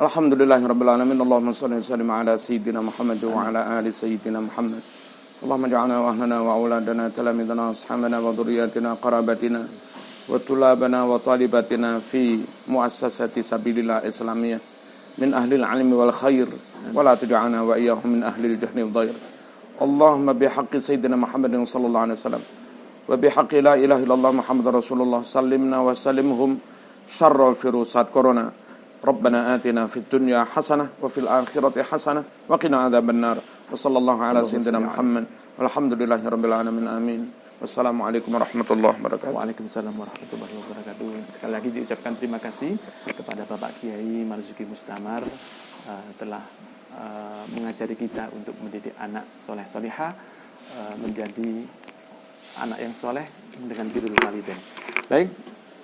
Alhamdulillahirabbil alamin. Allahumma shalli wa sallim ala sayyidina Muhammad wa ala ali sayyidina Muhammad. Allahumma ja'alna wa ahlana wa auladana talamidana ashabana wa dhurriyyatina qarabatina wa tulabana wa talibatina fi muassasati sabilillah islamiyah min ahli al-ilmi wal khair wa la tuj'alna wa iyyahum min ahli al-jahli wal dhair. Allahumma bihaqqi sayyidina Muhammadin sallallahu alaihi wasallam wa bihaqqi la ilaha illallah Muhammadar Rasulullah sallimna wa sallimhum syarra virusat corona. Rabbana atina fid dunya hasanah wa fil akhirati hasanah wa qina adzabannar. Wa sallallahu ala sayyidina Muhammad walhamdulillahirabbil alamin. Amin. Wassalamualaikum warahmatullahi wabarakatuh. Waalaikumsalam warahmatullahi wabarakatuh. Sekali lagi diucapkan terima kasih kepada Bapak Kiai Marzuki Mustamar telah mengajari kita untuk mendidik anak soleh solihah menjadi anak yang soleh dengan birrul walidain. Baik,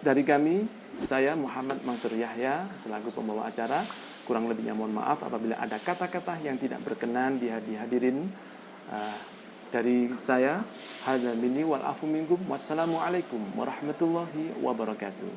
dari kami, saya Muhammad Mansur Yahya selaku pembawa acara, kurang lebihnya mohon maaf apabila ada kata-kata yang tidak berkenan dihadirin. Dari saya, hadza minni wal afu minkum. Wassalamualaikum warahmatullahi wabarakatuh.